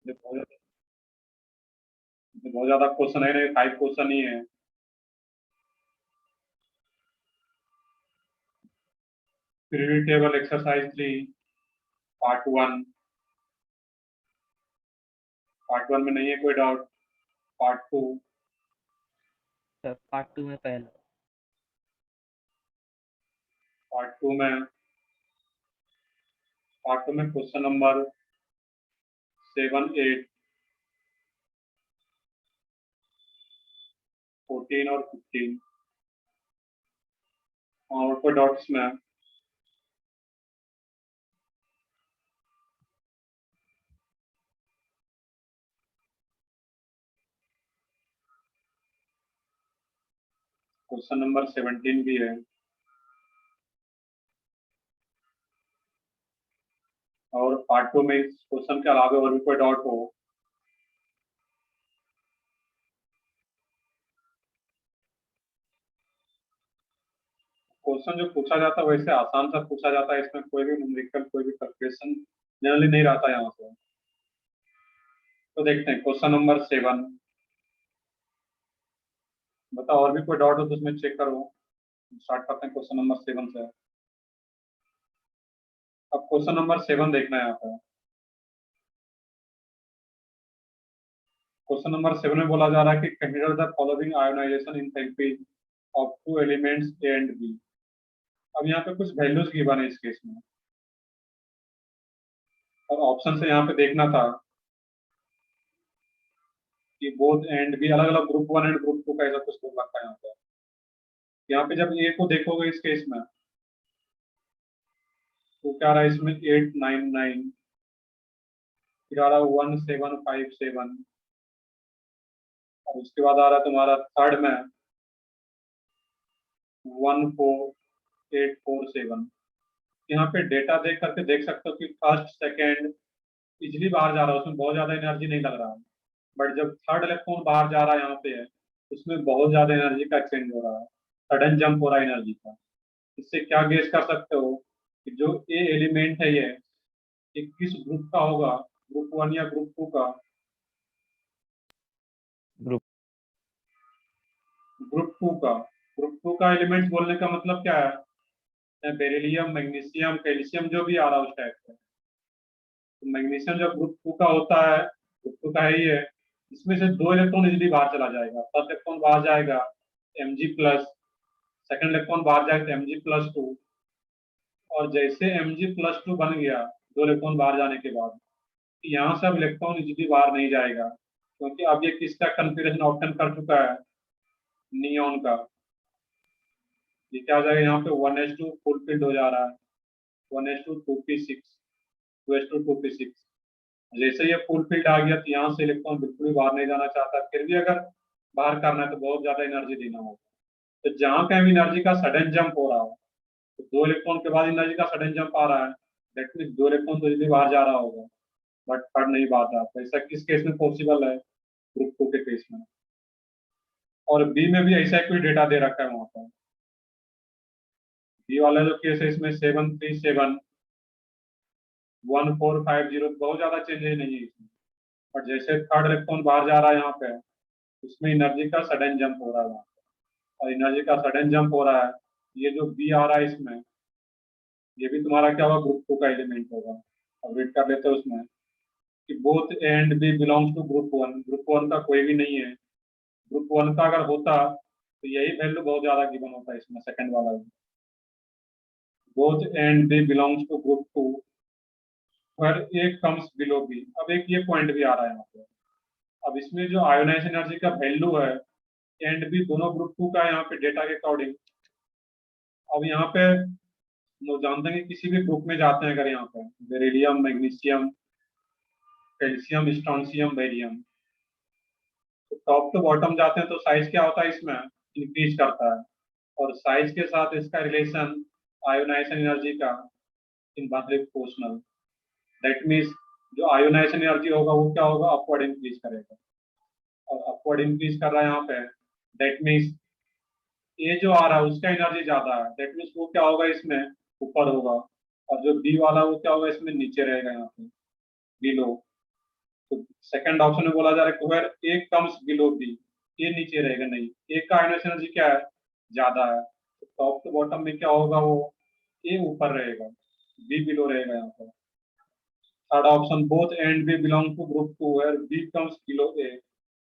ये बहुत ज्यादा क्वेश्चन है, 5 क्वेश्चन ही है। Period table exercise 3 part 1। Part 1 में नहीं है कोई डाउट? पार्ट 2। सर पार्ट 2 में पहला। पार्ट 2 में क्वेश्चन नंबर 7, 8, 14 और 15 और कोई डाउट्स में? क्वेश्चन नंबर 17 भी है। और पार्ट 2 में इस क्वेश्चन के अलावा और भी कोई डाउट हो? क्वेश्चन जो पूछा जाता है वैसे आसान सा पूछा जाता है, इसमें कोई भी न्यूमेरिकल कोई भी कैलकुलेशन जनरली नहीं रहता यहाँ से। तो देखते हैं क्वेश्चन नंबर 7। बताओ, और भी कोई डाउट हो तो उसमें चेक करो। स्टार्ट करते हैं क्वेश्चन नंबर 7 से। अब क्वेश्चन नंबर 7 देखना है यहाँ पे। क्वेश्चन नंबर 7 में बोला जा रहा है कि consider the following ionization enthalpy of two elements A and B. अब यहाँ पे कुछ वैल्यूज गिवन है इस केस में, और ऑप्शन से यहाँ पे देखना था कि बोथ एंड बी अलग अलग ग्रुप 1 एंड ग्रुप 2 का ऐसा कुछ बोल रखा है यहाँ पे। यहाँ पे जब ए को देखोगे इस केस में तो क्या आ रहा है इसमें 899, फिर आ रहा है 1757, और उसके बाद आ रहा है तुम्हारा थर्ड में 14847। यहाँ पे डेटा देख करके देख सकते हो कि फर्स्ट सेकेंड इजिली बाहर जा रहा है, उसमें बहुत ज्यादा एनर्जी नहीं लग रहा है। बट जब थर्ड इलेक्ट्रॉन बाहर जा रहा है यहाँ पे है, उसमें बहुत ज्यादा एनर्जी का एक्सचेंज हो रहा है, सडन जंप हो रहा है एनर्जी का। इससे क्या गेस कर सकते हो कि जो ए एलिमेंट है ये किस ग्रुप का होगा, ग्रुप 1 या ग्रुप 2 का? ग्रुप ग्रुप 2 का। ग्रुप 2 का एलिमेंट बोलने का मतलब क्या है? बेरिलियम, मैग्नीशियम, कैल्शियम जो भी आ रहा है उस टाइप का। तो मैग्नीशियम जब ग्रुप 2 का होता है, ग्रुप 2 का है ही है, इसमें से 2 इलेक्ट्रॉन इजिली बाहर चला जाएगा। फर्स्ट इलेक्ट्रॉन बाहर जाएगा Mg+, सेकंड इलेक्ट्रॉन बाहर जाएगा Mg+2। और जैसे Mg+2 बन गया 2 इलेक्ट्रॉन बाहर जाने के बाद, यहाँ से अब इलेक्ट्रॉन इजिली बाहर नहीं जाएगा, क्योंकि अब ये किसका कन्फिग्रेशन ऑप्शन कर चुका है? नियॉन का। ये क्या आ जाएगा यहाँ पे 1s2 फुलफिल्ड हो जा रहा है, 1s2 2p6, 2s2 2p6। जैसे ये फुलफिल्ड आ गया तो यहाँ से इलेक्ट्रॉन बिल्कुल भी बाहर नहीं जाना चाहता, फिर भी अगर बाहर करना है तो बहुत ज्यादा एनर्जी देना होगा। तो जहाँ कहीं भी एनर्जी का सडन जंप हो रहा हो, तो 2 इलेक्ट्रॉन के बाद एनर्जी का सडन जंप आ रहा है, दैट मीन 2 इलेक्ट्रॉन तो जल्दी बाहर जा रहा होगा, बट थर्ड नहीं बाहर रहा। तो ऐसा किस केस में पॉसिबल है? ग्रुप 2 के केस में। और बी में भी ऐसा ही कोई डेटा दे रखा है वहां पर। बी वाला जो केस है इसमें 737 1450 बहुत ज्यादा चेंजेस नहीं है इसमें। और जैसे थर्ड इलेक्ट्रॉन बाहर जा रहा है यहाँ पे, उसमें एनर्जी का सडन जंप हो रहा है वहाँ पे। और एनर्जी का सडन जंप हो रहा है, ये जो बी आ रहा है इसमें, ये भी तुम्हारा क्या होगा? ग्रुप 2 का एलिमेंट होगा। अब रीड कर लेते हैं उसमें कि both A and B belongs to group 1। Group 1 का कोई भी नहीं है। ग्रुप 1 का अगर होता तो यही वैल्यू बहुत ज्यादा गिवन होता है इसमें, सेकंड वाला भी। Both A and B belongs to group 2 पर ए कम्स बिलो बी। अब एक ये पॉइंट भी आ रहा है यहाँ पे। अब इसमें जो आयोनाइज एनर्जी का वैल्यू है एंड बी दोनों ग्रुप 2 का यहाँ पे डेटा के अकॉर्डिंग। अब यहाँ पे लोग जानते हैं कि किसी भी ग्रुप में जाते हैं अगर यहाँ पे beryllium, magnesium, calcium, strontium, barium, तो टॉप टू बॉटम जाते हैं तो साइज क्या होता है इसमें? इंक्रीज करता है। और साइज के साथ इसका रिलेशन आयोनाइजेशन एनर्जी का इनवर्सली प्रोपोर्शनल। दैट मीन्स जो आयोनाइजेशन एनर्जी होगा वो क्या होगा? अपवर्ड इंक्रीज करेगा। और अपवर्ड इंक्रीज कर रहा है यहाँ पे, दैट मीन्स ए जो आ रहा है उसका एनर्जी ज्यादा है, दैट मीन्स वो क्या होगा इसमें? ऊपर होगा। और जो बी वाला वो क्या होगा इसमें? नीचे रहेगा यहाँ पे, बिलो। तो सेकंड ऑप्शन में बोला जा रहा है where A comes below B, A नीचे रहेगा नहीं, ए का आयनाइजेशन एनर्जी क्या है, ज्यादा है, तो टॉप टू बॉटम में क्या होगा, वो ए ऊपर रहेगा, बी बिलो रहेगा यहाँ पर। Third option both and B belong to group two where B comes below A,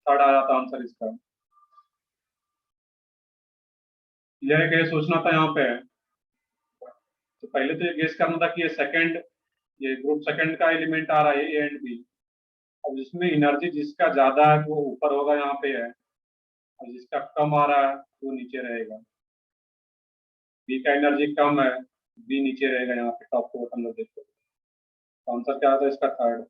third आ जाता आंसर इसका। यह क्या सोचना था यहाँ पे, तो पहले तो ये गेस करना था कि ये सेकंड, ये ग्रुप सेकंड का एलिमेंट आ रहा है ए एंड बी। अब जिसमें एनर्जी जिसका ज्यादा है वो ऊपर होगा यहाँ पे है, और जिसका कम आ रहा है वो नीचे रहेगा। बी का एनर्जी कम है, बी नीचे रहेगा यहाँ पे टॉप टू बॉटम में देखो। तो आंसर क्या आता है इसका, थर्ड।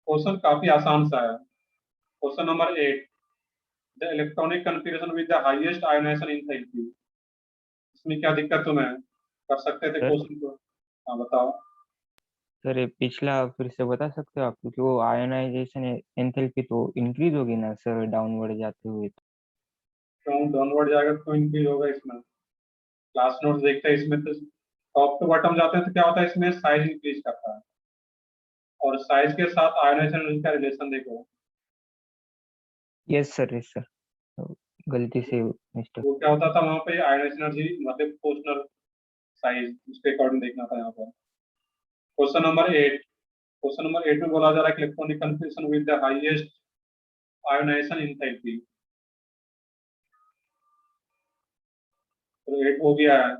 क्वेश्चन काफी आसान सा है। Question number 8, the electronic configuration with the highest ionisation enthalpy. इसमें क्या दिक्कत तुम्हें, कर सकते थे सर क्वेश्चन को। हाँ बताओ। सर ये पिछला फिर से बता सकते हो आप, क्योंकि वो आयोनाइजेशन एंथैल्पी तो इंक्रीज होगी ना सर डाउनवर्ड जाते हुए तो। क्यों डाउनवर्ड जाएगा, क्यों इंक्रीज होगा इसमें, क्लास नोट्स देखते हैं इसमें तो टॉप टू बॉटम जाते हैं तो क्या होता है इसमें साइज इंक्रीज करता है, और साइज के साथ आयोनाइजेशन का रिलेशन देखो। यस सर, यस सर, गलती से मिस्टेक। वो क्या होता था वहां पे आयोनाइजेशन एनर्जी मतलब प्रोपोर्शनल साइज, उसके अकॉर्डिंग देखना था यहाँ पर। क्वेश्चन नंबर 8 में बोला जा रहा है electronic configuration with the highest ionisation enthalpy. तो 8 हो गया है।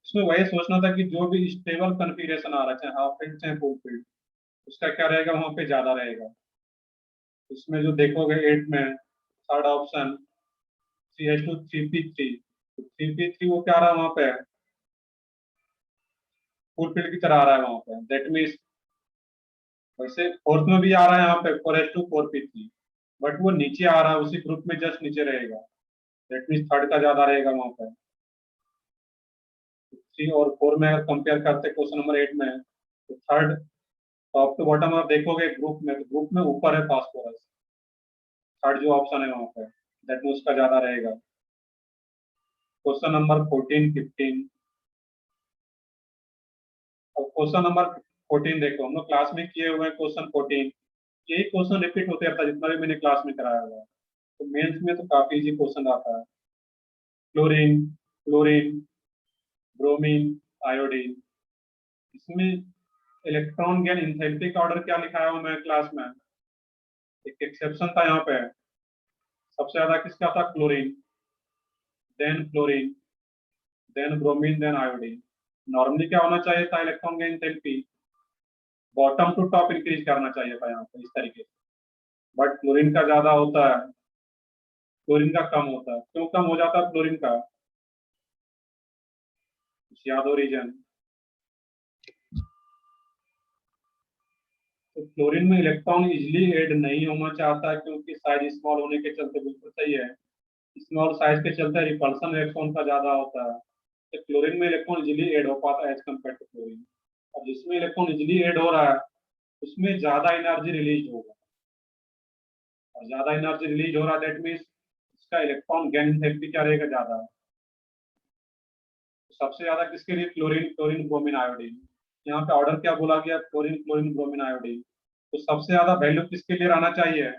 इसमें वही सोचना था कि जो भी स्टेबल कन्फिगरेशन आ रहा है चाहे हाफ फील्ड चाहे फुल फील्ड, उसका क्या रहेगा वहां पे ज्यादा रहेगा। इसमें जो देखोगे 8 में थर्ड ऑप्शन CH2 3p3, तो 3p3 वो क्या आ रहा है वहां पे, फुल फील्ड की तरह आ रहा है वहां पे, दैट मीन्स वैसे फोर्थ में भी आ रहा है यहाँ पे 4s2 4p3, बट वो नीचे आ रहा है उसी ग्रुप में जस्ट नीचे रहेगा, दैट मीन्स थर्ड का ज्यादा रहेगा वहां पे। 3 और 4 में अगर कंपेयर करते क्वेश्चन नंबर 8 में, तो थर्ड टॉप टू बॉटम आप देखोगे ग्रुप में, तो ग्रुप में ऊपर है फास्फोरस, थर्ड जो ऑप्शन है वहां पे, दैट मीन्स उसका ज्यादा रहेगा। Question number 14 15। अब क्वेश्चन नंबर 14 देखो, हम लोग क्लास में किए हुए हैं क्वेश्चन 14, यही क्वेश्चन रिपीट होते रहता है जितना भी मैंने क्लास में कराया हुआ है, तो मेंस में तो काफी इजी क्वेश्चन आता है। क्लोरीन, क्लोरीन, ब्रोमीन, आयोडीन, इसमें इलेक्ट्रॉन गेन इंथैल्पी का ऑर्डर क्या लिखाया हुआ मैं क्लास में, एक एक्सेप्शन था यहाँ पे, सबसे ज्यादा किसका था, chlorine, then fluorine, then bromine, then iodine. Normally क्या होना चाहिए था, electron gain enthalpy bottom to top increase करना चाहिए था यहाँ पे इस तरीके से, बट क्लोरीन का ज्यादा होता है, क्लोरीन का कम होता है। क्यों कम हो जाता है क्लोरीन का, कुछ याद हो रीजन। तो क्लोरीन में इलेक्ट्रॉन इजिली ऐड नहीं होना चाहता क्योंकि साइज स्मॉल होने के चलते, बिल्कुल सही है, स्मॉल साइज के चलते रिपल्सन इलेक्ट्रॉन का ज्यादा होता है, तो क्लोरीन में इलेक्ट्रॉन इजिली ऐड हो पाता है एज कम्पेयर टू क्लोरीन। और जिसमें इलेक्ट्रॉन इजिली ऐड हो रहा है उसमें ज्यादा एनर्जी रिलीज होगा, और ज्यादा एनर्जी रिलीज हो रहा है दैट मीन्स इसका इलेक्ट्रॉन गेन इंथैल्पी क्या रहेगा, ज्यादा है। तो सबसे ज्यादा किसके लिए, क्लोरीन, क्लोरीन ब्रोमीन आयोडीन। यहाँ पे ऑर्डर क्या बोला गया, क्लोरीन, क्लोरीन ब्रोमीन आयोडीन, तो सबसे ज्यादा वैल्यू किसके लिए रहना चाहिए,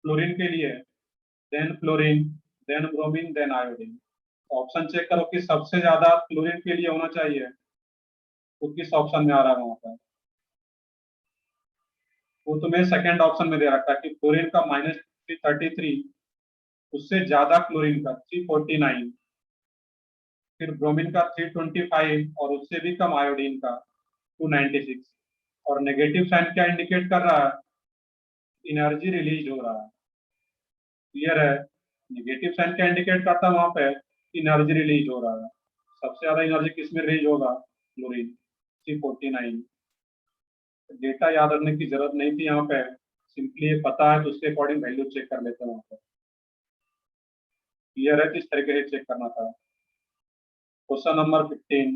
क्लोरीन के लिए, then fluorine, then bromine, then iodine. Option check करो कि सबसे ज्यादा क्लोरीन के लिए होना चाहिए, तो किस ऑप्शन में आ रहा है वहां पर, वो तुम्हें सेकंड ऑप्शन में दे रखा है कि क्लोरीन का -333, उससे ज्यादा क्लोरीन का 349, फिर ब्रोमीन का 325, और उससे भी कम आयोडीन का 296। और नेगेटिव साइन क्या इंडिकेट कर रहा है, एनर्जी रिलीज हो रहा है, क्लियर है। नेगेटिव साइन क्या इंडिकेट करता है वहां पे, एनर्जी रिलीज हो रहा है। सबसे ज्यादा एनर्जी किस में रिलीज होगा, क्लोरीन, 349। डेटा याद रखने की जरूरत नहीं थी यहाँ पे, सिंपली ये पता है तो उसके अकॉर्डिंग वैल्यू चेक कर लेते हैं वहाँ पे, क्लियर है, किस तरीके से चेक करना था। क्वेश्चन नंबर 15,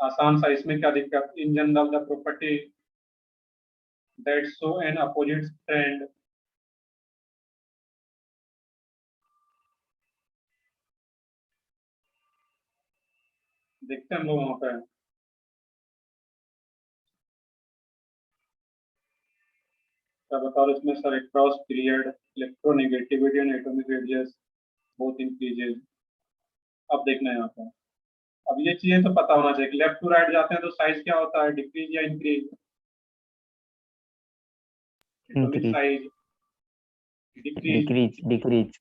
आसान सा, इसमें क्या दिक्कत, in general the property that show N opposite trend. देखते हैं हम लोग वहां पे, क्या बता रहे इसमें sir, across period electronegativity and atomic radius both increases. अब देखना है यहाँ पर, अब ये चीजें तो पता होना चाहिए, लेफ्ट टू राइट जाते हैं तो साइज क्या होता है, डिक्रीज या increase? Atomic increase, size decrease. Decrease, decrease.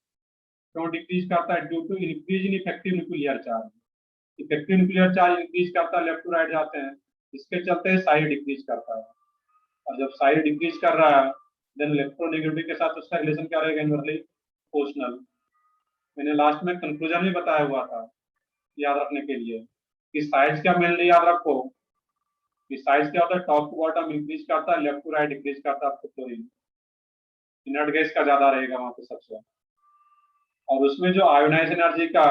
क्यों डिक्रीज करता है? Due to increase in effective nuclear charge. Effective nuclear charge increase करता है, लेफ्ट टू राइट जाते हैं, इसके चलते साइज डिक्रीज करता है। और जब साइज डिक्रीज कर रहा है, देन इलेक्ट्रोनेगेटिविटी के साथ उसका रिलेशन क्या रहेगा? Inversely proportional. मैंने लास्ट में कंक्लूजन भी बताया हुआ था याद रखने के लिए, कि साइज क्या मेनली याद रखो, कि साइज क्या होता है, टॉप टू बॉटम इंक्रीज करता है, लेफ्ट टू राइट डिक्रीज करता है फ्लोरीन। इनर्ट गैस का ज्यादा रहेगा वहां पे सबसे। और उसमें जो आयोनाइज एनर्जी का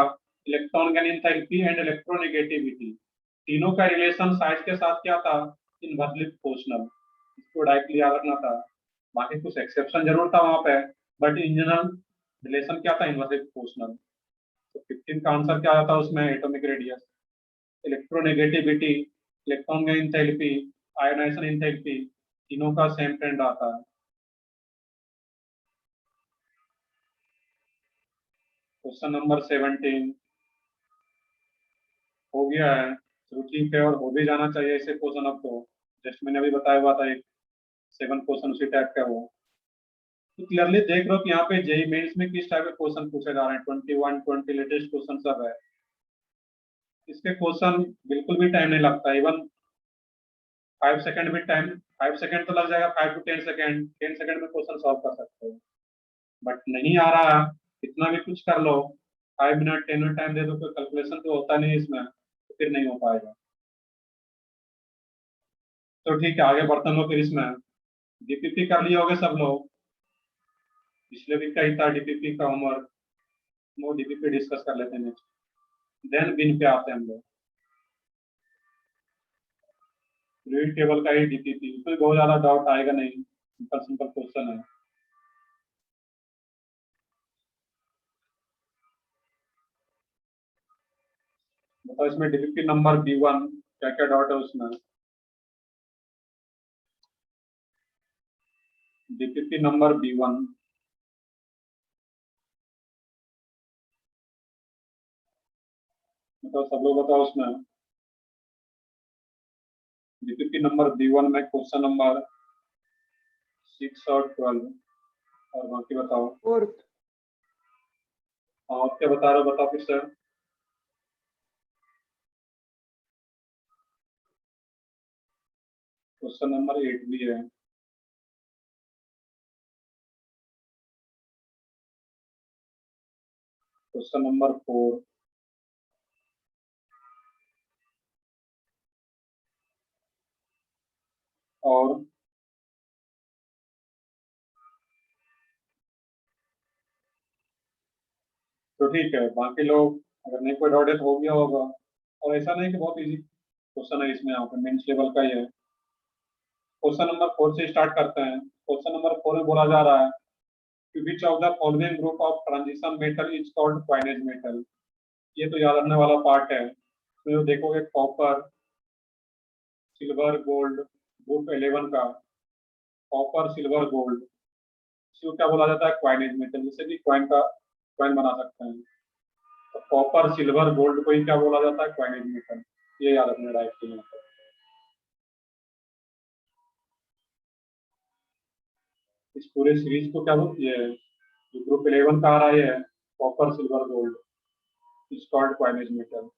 electron gain enthalpy and electronegativity, तीनों का रिलेशन साइज के साथ क्या था? Inversely proportional. इसको डायरेक्टली याद रखना था। बाकी कुछ एक्सेप्शन जरूर था वहां पे, बट इन जनरल रिलेशन क्या था? Inversely proportional. तो 15 का आंसर क्या आता है उसमें? Atomic radius, electronegativity, electron gain enthalpy, ionization enthalpy, तीनों का सेम ट्रेंड आता है। क्वेश्चन नंबर 17 हो गया है, तो ठीक है, और हो भी जाना चाहिए ऐसे क्वेश्चन। अब तो जस्ट मैंने अभी बताया हुआ था एक 7 क्वेश्चन उसी टाइप का हो। तो क्लियरली देख लो कि यहाँ पे जेई मेंस में किस टाइप के क्वेश्चन पूछे जा रहे हैं। 21, 20 लेटेस्ट क्वेश्चन सब है। इसके क्वेश्चन बिल्कुल भी टाइम नहीं लगता, इवन 5 सेकंड भी टाइम, 5 सेकंड तो लग जाएगा, 5 to 10 सेकंड, 10 सेकंड में क्वेश्चन सॉल्व कर सकते हो। बट नहीं आ रहा, कितना भी कुछ कर लो, 5 मिनट 10 मिनट टाइम दे दो, कोई कैलकुलेशन तो होता नहीं इसमें, तो फिर नहीं हो पाएगा। तो ठीक है, आगे बढ़ते हैं लोग फिर इसमें। डीपीपी कर लिए होगे सब लोग, पिछले वीक का ही था डीपीपी का होमवर्क, वो डीपीपी डिस्कस कर लेते हैं नेक्स्ट। देन बिन पे आते हैं हम लोग। पीरियड टेबल का ही डीपीपी, उसमें बहुत ज्यादा डाउट आएगा नहीं, सिंपल सिंपल क्वेश्चन है। बताओ इसमें डीपीपी नंबर B1 क्या क्या डाउट है उसमें? डीपीपी नंबर B1, बताओ सब लोग बताओ उसमें। डीपीपी नंबर B1 में क्वेश्चन नंबर 6 और 12, और बाकी बताओ। फोर्थ। हाँ, और क्या बता रहे हो, बताओ फिर से। क्वेश्चन नंबर 8 भी है। क्वेश्चन नंबर 4, और तो ठीक है, बाकी लोग अगर नहीं कोई डाउट है तो हो गया होगा। और ऐसा नहीं कि बहुत इजी क्वेश्चन है इसमें, यहाँ पे मेंस लेवल का ही है। क्वेश्चन नंबर 4 से स्टार्ट करते हैं। क्वेश्चन नंबर 4 में बोला जा रहा है कि which of the following group of transition metal is called coinage metal. ये तो याद रखने वाला पार्ट है। तो देखोगे कॉपर, सिल्वर, गोल्ड, ग्रुप 11 का कॉपर, सिल्वर, गोल्ड, इसको क्या बोला जाता है? क्वाइनेज मेटल, जिससे कि क्वाइन बना सकते हैं। तो कॉपर, सिल्वर, गोल्ड को ही क्या बोला जाता है? Coinage metal. ये याद रखना डायरेक्ट। इस पूरे सीरीज को क्या बोलते हैं? जो ग्रुप 11 का आ रहा है, copper, silver, gold, is called coinage metal.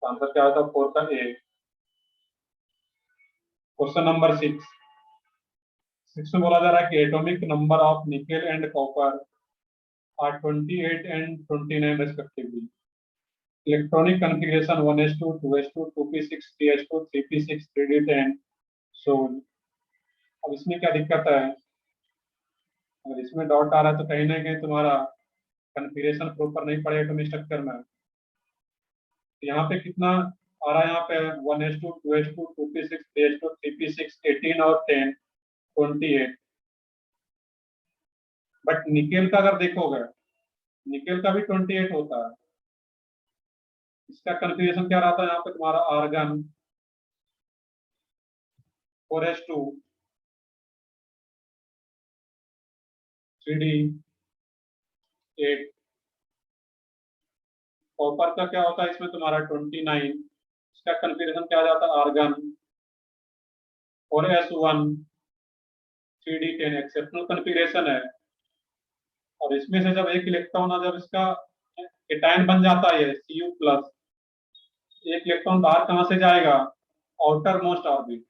Answer क्या होता है? 4 का ए। क्वेश्चन नंबर 6 में बोला जा रहा है कि atomic number of nickel and copper are 28 and 29 respectively. Electronic configuration 1s2, 2s2, 2p6, 3s2, 3p6, 3d10 सोल्ड। अब इसमें क्या दिक्कत है? अगर इसमें डाउट आ रहा है तो कहीं ना कहीं तुम्हारा कॉन्फ़िगरेशन प्रॉपर नहीं पड़ेगा एटॉमिक स्ट्रक्चर में। यहाँ पे कितना आ रहा है? यहाँ पे 1s2, 2s2, 2p6, 3s2, 3p6, 18 और 10, 28। बट निकेल का अगर देखोगे, निकेल का भी 28 होता है। इसका कन्फिग्रेशन क्या रहता है? यहाँ पे तुम्हारा आर्गन 4s2, 3D8। कॉपर का क्या होता है इसमें तुम्हारा 29, इसका कन्फिग्रेशन क्या आ जाता है आर्गन। और S1 3D10 एक्सेप्शनल कन्फिग्रेशन है। और इसमें से जब एक इलेक्ट्रॉन जब इसका केटायन बन जाता है Cu प्लस, एक इलेक्ट्रॉन बाहर कहां से जाएगा, outer most orbit.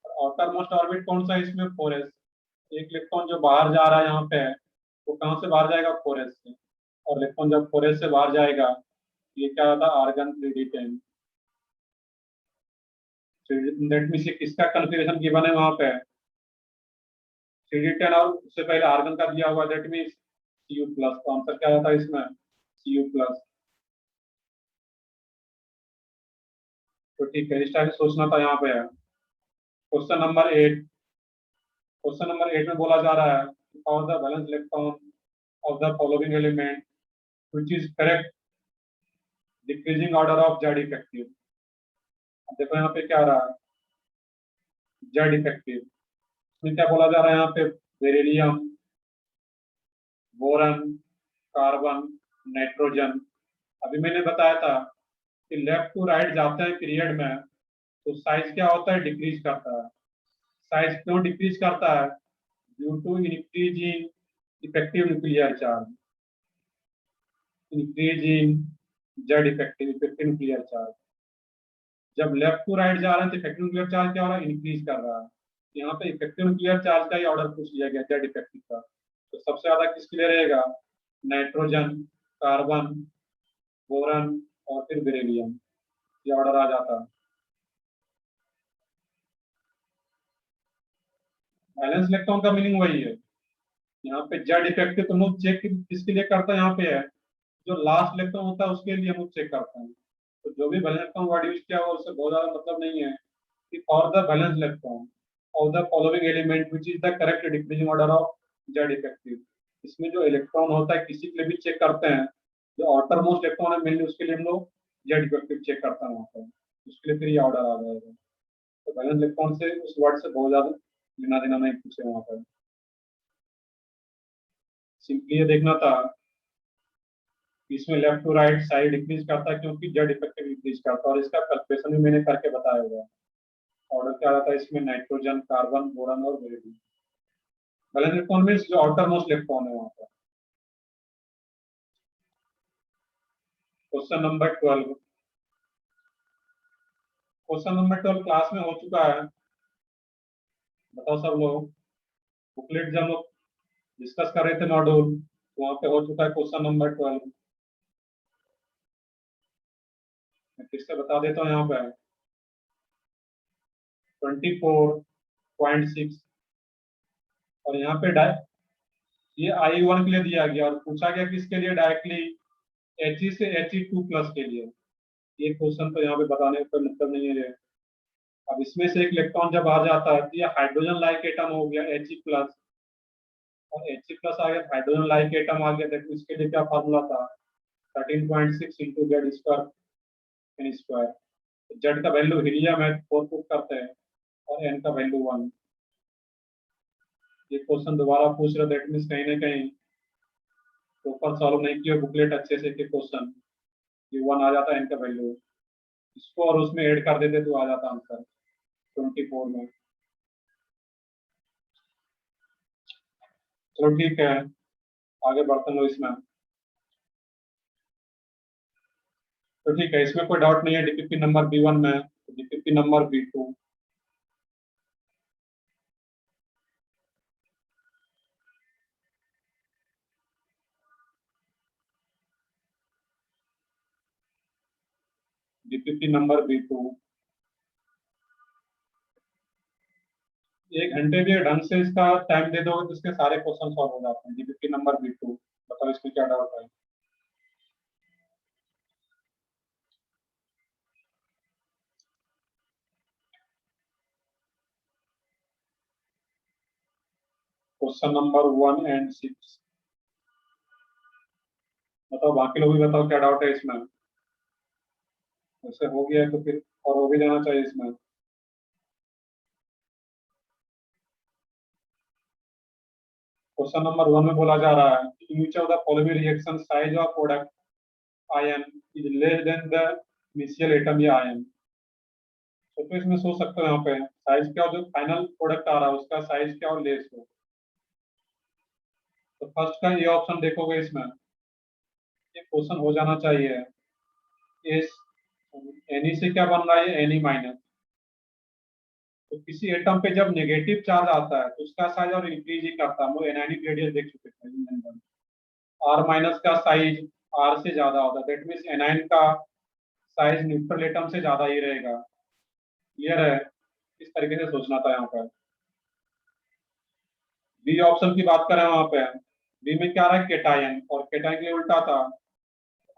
Outer most orbit कौन सा है इसमें, 4s। एक इलेक्ट्रॉन जो बाहर जा रहा है यहाँ पे, वो कहां से बाहर जाएगा, 4s से। और इलेक्ट्रॉन जब 4s से बाहर जाएगा, ये क्या होता है आर्गन 3D10। दैट मीन्स किसका कन्फिग्रेशन गिवन है वहां पे, 3D10, और उससे पहले आर्गन का दिया हुआ, दैट मीन्स Cu प्लस। तो आंसर क्या होता है इसमें, Cu प्लस। तो ठीक है, इस टाइप से सोचना था यहाँ पे। क्वेश्चन नंबर 8 में बोला जा रहा है found the balance electron of the following element which is correct decreasing order of Z effective. अब देखो यहाँ पे क्या आ रहा है, जेड इफेक्टिव। इसमें क्या बोला जा रहा है यहाँ पे, बेरिलियम, बोरन, कार्बन, नाइट्रोजन। अभी मैंने बताया था कि लेफ्ट टू राइट जाते हैं पीरियड में, तो साइज क्या होता है, डिक्रीज करता है। साइज क्यों डिक्रीज करता है, due to increase in effective nuclear charge. Increase in Z effective nuclear charge. जब लेफ्ट टू राइट जा रहे हैं तो इफेक्टिव न्यूक्लियर चार्ज क्या हो रहा है, इंक्रीज कर रहा है। यहाँ पे इफेक्टिव न्यूक्लियर चार्ज का ही ऑर्डर पूछ लिया गया जेड इफेक्टिव का। तो सबसे ज्यादा किसके लिए रहेगा, नाइट्रोजन, कार्बन, बोरन और फिर बेरिलियम, ये ऑर्डर आ जाता है। बैलेंस इलेक्ट्रॉन का मीनिंग वही है। यहाँ पे जेड इफेक्टिव तो हम लोग चेक किसके लिए करते हैं, यहाँ पे है जो लास्ट इलेक्ट्रॉन होता है उसके लिए हम लोग चेक करते हैं। तो जो भी बैलेंस इलेक्ट्रॉन वर्ड यूज किया हुआ उससे बहुत ज्यादा मतलब नहीं है कि for the balance electron of the following element which is the correct decreasing order of Z effective. इसमें जो इलेक्ट्रॉन होता है किसी के लिए भी चेक करते हैं, जो आउटर मोस्ट इलेक्ट्रॉन है मेनली उसके लिए हम लोग जेड इफेक्टिव चेक करते हैं वहाँ पर, उसके लिए फिर ये ऑर्डर आ जाएगा। तो बैलेंस इलेक्ट्रॉन से उस वर्ड से बहुत ज्यादा लेना देना नहीं पूछे वहाँ पर। सिंपली ये देखना था इसमें left to right side decrease करता है क्योंकि जेड इफेक्टिव डिक्रीज करता है, और इसका कैलकुलेशन भी मैंने करके बताया हुआ है। ऑर्डर क्या आता है इसमें, नाइट्रोजन, कार्बन, बोरन और बेरिलियम। बैलेंस इलेक्ट्रॉन मींस जो आउटर मोस्ट इलेक्ट्रॉन है वहां पर। Question number 12। Question number 12 class में हो चुका है, बताओ सब लोग। बुकलेट जब हम लोग डिस्कस कर रहे थे मॉड्यूल, तो वहां पे हो चुका है क्वेश्चन नंबर 12। मैं फिर से बता देता हूँ यहाँ पे 24.6। और यहाँ पे ये I1 के लिए दिया गया और पूछा गया किसके लिए, डायरेक्टली He से He2 प्लस के लिए। ये क्वेश्चन तो यहाँ पे बताने का कोई मतलब नहीं है। अब इसमें से एक इलेक्ट्रॉन जब आ जाता है तो ये हाइड्रोजन लाइक एटम हो गया He प्लस, और He प्लस आ गया, हाइड्रोजन लाइक एटम आ गया। देखो इसके लिए क्या फार्मूला था, 13.6 into Z square N square. Z का वैल्यू हीलियम है 4 पुट करते हैं, और एन का वैल्यू 1। ये क्वेश्चन दोबारा पूछ रहे, दैट मीन्स कहीं ना कहीं प्रॉपर सॉल्व नहीं किया बुकलेट अच्छे से के क्वेश्चन। ये 1 आ जाता है इनका वैल्यू, इसको और उसमें ऐड कर देते तो आ जाता आंसर 24 में। चलो ठीक है, आगे बढ़ते हैं लोग इसमें। तो ठीक है, इसमें कोई डाउट नहीं है। डीपीपी नंबर B1 में, DPP number B2। DPP number B2 1 घंटे भी ढंग से इसका टाइम दे दोगे तो इसके सारे क्वेश्चन सॉल्व हो जाते हैं। डीपीपी नंबर B2, बताओ इसमें क्या डाउट है। क्वेश्चन नंबर 1 एंड 6, बताओ बाकी लोग भी बताओ क्या डाउट है इसमें। वैसे हो गया है तो फिर और हो भी जाना चाहिए इसमें। क्वेश्चन नंबर 1 में बोला जा रहा है कि in each of the following reaction size of product ion is less than the initial atom या आयन। तो इसमें सोच सकते हो यहाँ पे साइज क्या हो, जो फाइनल प्रोडक्ट आ रहा है उसका साइज क्या हो, लेस हो। तो फर्स्ट का ये ऑप्शन देखोगे, इसमें ये क्वेश्चन हो जाना चाहिए। इस एनी से क्या बन रहा है, एनी माइनस। तो किसी एटम पे जब नेगेटिव चार्ज आता है तो उसका साइज और इंक्रीज ही करता है। हम लोग एनायनिक रेडियस देख चुके थे। आर माइनस का साइज आर से ज्यादा होता है, दैट मीन्स एनायन का साइज न्यूट्रल एटम से ज्यादा ही रहेगा। क्लियर है? इस तरीके से सोचना था यहाँ पर। बी ऑप्शन की बात करें वहां पे, बी में क्या रहा है, केटायन, और केटायन के लिए उल्टा था,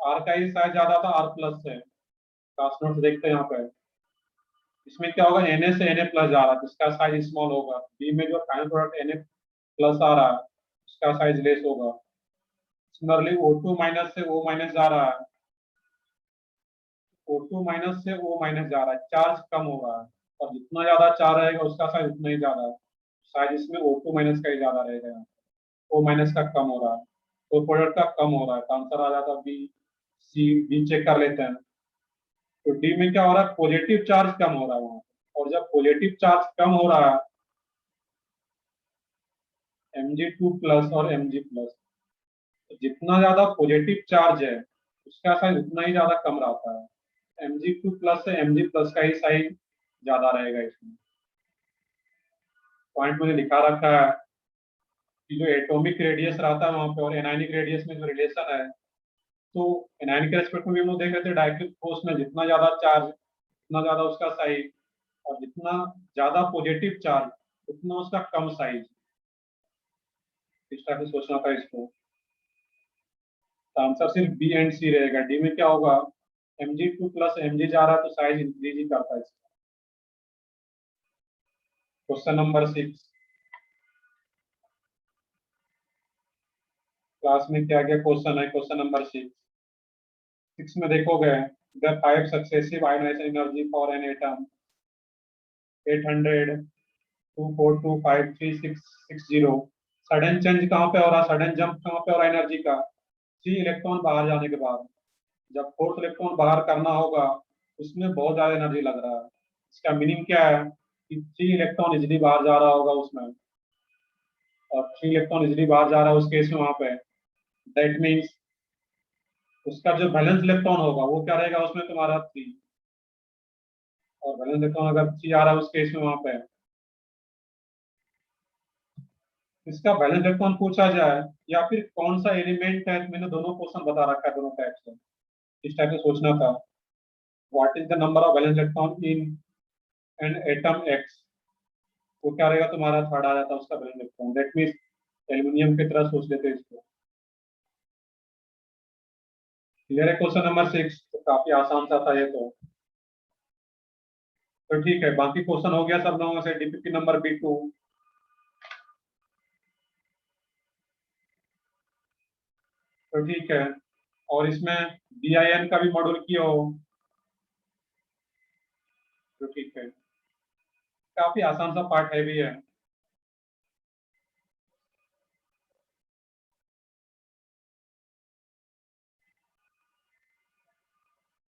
आर का ही साइज ज्यादा था, आर प्लस से। क्लास नोट देखते हैं यहाँ पे। इसमें क्या होगा, Na से Na प्लस जा रहा है, जिसका साइज स्मॉल होगा। बी में जो फाइनल प्रोडक्ट Na प्लस आ रहा है उसका साइज लेस होगा। सिमिलरली O2 माइनस से O माइनस जा रहा है, O2 माइनस से O माइनस जा रहा है, चार्ज कम हो रहा है, और जितना ज्यादा चार्ज रहेगा उसका साइज उतना ही ज्यादा है। साइज इसमें O2 माइनस का ही ज्यादा रहेगा, यहाँ O माइनस का कम हो रहा है, तो प्रोडक्ट का कम हो रहा है। तो आंसर आ जाता बी। सी बी चेक कर लेते हैं। तो डी में क्या हो रहा है, पॉजिटिव चार्ज कम हो रहा है वहां पे। और जब पॉजिटिव चार्ज कम हो रहा है, Mg2 प्लस और Mg प्लस, तो जितना ज्यादा पॉजिटिव चार्ज है उसका साइज उतना ही ज्यादा कम रहता है। Mg2 प्लस से Mg प्लस का ही साइज ज्यादा रहेगा इसमें। पॉइंट मैंने लिखा रखा है कि जो एटॉमिक रेडियस रहता है वहां पे और एनायनिक रेडियस में जो रिलेशन है, तो एनायनिक के रेस्पेक्ट में भी हम लोग देख रहे थे, डाइलेक्ट्रिक फोर्स में जितना ज्यादा चार्ज उतना ज्यादा उसका साइज, और जितना ज्यादा पॉजिटिव चार्ज उतना उसका कम साइज। इस टाइप से सोचना था इसको। तो आंसर सिर्फ बी एंड सी रहेगा। डी में क्या होगा, Mg2 प्लस Mg जा रहा है तो साइज इंक्रीज ही करता है इसका। क्वेश्चन नंबर 6, क्लास में क्या क्या क्वेश्चन है। क्वेश्चन नंबर 6 में देखोगे, the 5 successive ionization energy for an atom 800 2425360। Sudden change कहाँ पे हो रहा है, सडन जंप कहाँ पे हो रहा है एनर्जी का, 3 इलेक्ट्रॉन बाहर जाने के बाद। जब फोर्थ इलेक्ट्रॉन बाहर करना होगा उसमें बहुत ज्यादा एनर्जी लग रहा है। इसका मीनिंग क्या है कि 3 इलेक्ट्रॉन इजिली बाहर जा रहा होगा उसमें, और 3 इलेक्ट्रॉन इजिली बाहर जा रहा है उस केस में वहां पे, दैट मीन्स उसका जो बैलेंस इलेक्ट्रॉन होगा वो क्या रहेगा उसमें, तुम्हारा 3। और बैलेंस इलेक्ट्रॉन अगर 3 आ रहा है उस केस में वहां पे, इसका बैलेंस इलेक्ट्रॉन पूछा जाए या फिर कौन सा एलिमेंट है, मैंने दोनों क्वेश्चन बता रखा है दोनों टाइप से। इस टाइप से सोचना था। What is the number of balance electron in an atom x, वो क्या रहेगा तुम्हारा, थर्ड आ जाता है उसका balance electron. That means aluminium की तरह सोच लेते हैं इसको। क्लियर है? क्वेश्चन नंबर 6 तो काफी आसान सा था ये तो ठीक है। बाकी क्वेश्चन हो गया सब लोगों से। डीपीपी नंबर B2, तो ठीक है। और इसमें BIN का भी मॉड्यूल किया हो, तो ठीक है। काफी आसान सा पार्ट है भी है।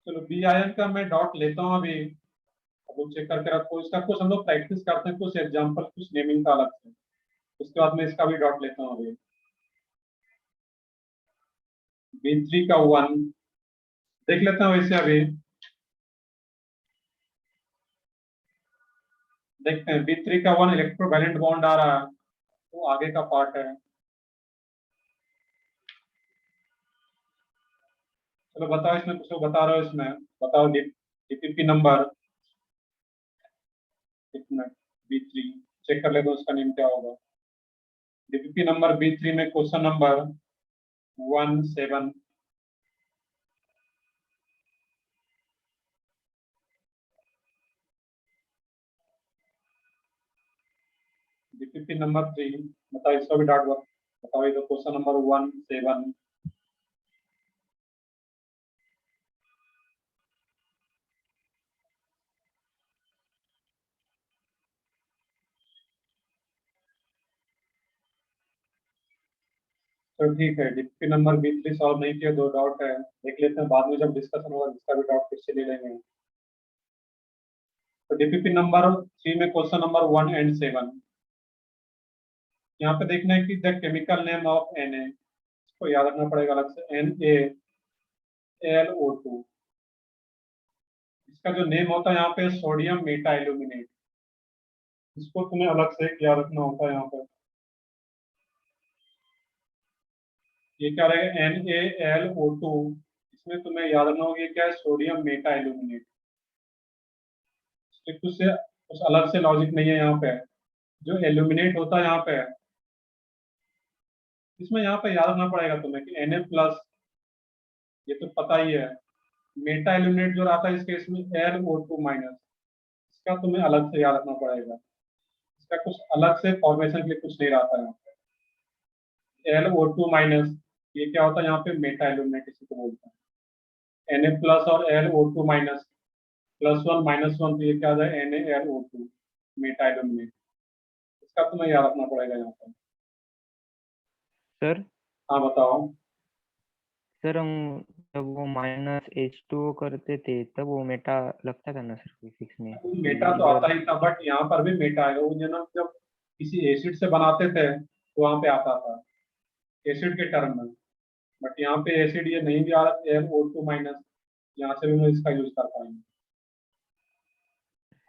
चलो BIN का मैं डॉट लेता हूँ अभी। अब वो चेक करके रखो। इसका कुछ हम लोग प्रैक्टिस करते हैं, कुछ एग्जाम्पल, कुछ नेमिंग का अलग से। उसके बाद मैं इसका भी डॉट लेता हूँ अभी। B3 का 1 देख लेते हैं वैसे अभी। देखते हैं B3 का 1 इलेक्ट्रोवैलेंट बॉन्ड आ रहा है, वो आगे का पार्ट है। चलो बताओ, इसमें कुछ बता रहे हो, इसमें बताओ डीपीपी नंबर कितना। B3 चेक कर ले तो उसका नेम क्या होगा। डीपीपी नंबर B3 में क्वेश्चन नंबर 17। डीपीपी नंबर 3, बताओ इसका भी डॉट बताओ। ये तो क्वेश्चन नंबर 17। तो ठीक है, डीपीपी नंबर B3 सॉल्व नहीं किया, 2 डाउट है, देख लेते हैं बाद में जब डिस्कशन होगा, जिसका भी डाउट फिर से ले लेंगे। तो डीपीपी नंबर 3 में क्वेश्चन नंबर 1 एंड 7, यहाँ पे देखना है कि the chemical name of Na, इसको याद रखना पड़ेगा अलग से, NaLO2, इसका जो नेम होता है यहाँ पे सोडियम मेटा एल्यूमिनेट, इसको तुम्हें अलग से याद रखना होता है। यहाँ पे ये क्या रहेगा, NaLO2, इसमें तुम्हें याद रखना होगा ये क्या है, सोडियम मेटा एल्यूमिनेट। कुछ से कुछ अलग से लॉजिक नहीं है यहाँ पे, जो एल्यूमिनेट होता है यहाँ पे, इसमें यहाँ पे याद रखना पड़ेगा तुम्हें कि Na+, ये तो पता ही है, मेटा एल्यूमिनेट जो रहता है इस केस में LO2-, इसका तुम्हें अलग से याद रखना पड़ेगा, इसका कुछ अलग से फॉर्मेशन के लिए कुछ नहीं रहता है यहाँ पे। LO2-, ये क्या होता है यहाँ पे, मेटा एल्यूमिनेट इसी को बोलते हैं। Na+ और LO2-, +1 -1, तो ये क्या आ जाए, NaLO2 मेटा एल्यूमिनेट, इसका तुम्हें याद रखना पड़ेगा यहाँ पे। सर हाँ बताओ। सर हम जब वो -H2O करते थे तब वो मेटा लगता था ना सर फिजिक्स में? मेटा तो आता ही था, बट यहाँ पर भी मेटा आएगा, वो जब किसी एसिड से बनाते थे तो वहां पे आता था एसिड के टर्म में, बट यहाँ पे एसिड ये नहीं भी आ रहा, LO2-, यहाँ से भी हम इसका यूज कर पाएंगे।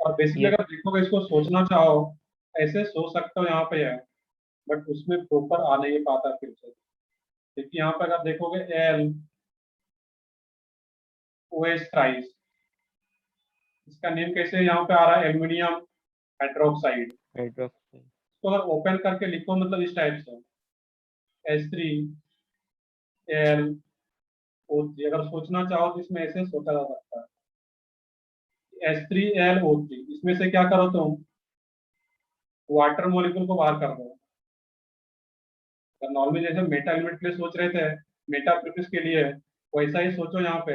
और बेसिकली ये अगर देखोगे, इसको सोचना चाहो ऐसे सोच सकते हो यहाँ पे है, बट उसमें प्रॉपर आ नहीं पाता फिर से, क्योंकि यहाँ पे अगर देखोगे LOH थ्राइस, इसका नेम कैसे यहाँ पे आ रहा है, एल्यूमिनियम हाइड्रोक्साइड। हाइड्रोक्साइड तो अगर ओपन करके लिखो मतलब इस टाइप से H3LO3, अगर सोचना चाहो तो इसमें ऐसे सोचा जा सकता है, H3LO3, इसमें से क्या करो तुम, वाटर मॉलिक्यूल को बाहर कर दो। नॉर्मली जैसे मेटा एलिमेंट के लिए सोच रहे थे, मेटा प्रीफिक्स के लिए, वैसा ही सोचो यहाँ पे,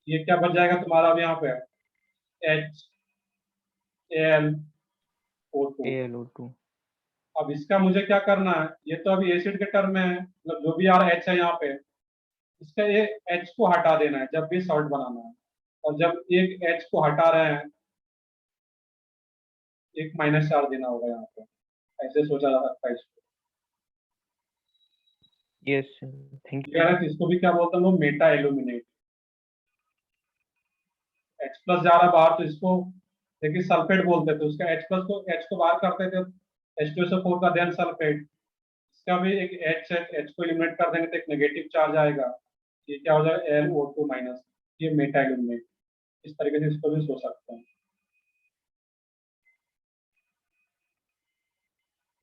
ये क्या बच जाएगा तुम्हारा अब यहाँ पे, HAlO2। AlO2। अब इसका मुझे क्या करना है, ये तो अभी एसिड के टर्म में है, मतलब जो भी आ रहा H है यहाँ पे, इसका ये H को हटा देना है जब भी सॉल्ट बनाना है, और जब एक H को हटा रहे हैं, एक -4 देना होगा यहाँ पे, ऐसे सोचा जा सकता है इसको। Yes sir, thank you. Clear है? तो इसको भी क्या बोलते हैं लोग, मेटा एल्यूमिनेट। H+ जा रहा बाहर तो इसको देखिए सल्फेट बोलते थे, उसका H+ को H को बाहर करते थे, H2SO4 का देन सल्फेट, इसका भी एक H है, H को एलिमिनेट कर देंगे तो एक नेगेटिव चार्ज आएगा, ये क्या हो जाएगा, LO2-, ये मेटा एल्यूमिनेट। इस तरीके से इसको भी सोच सकते हैं।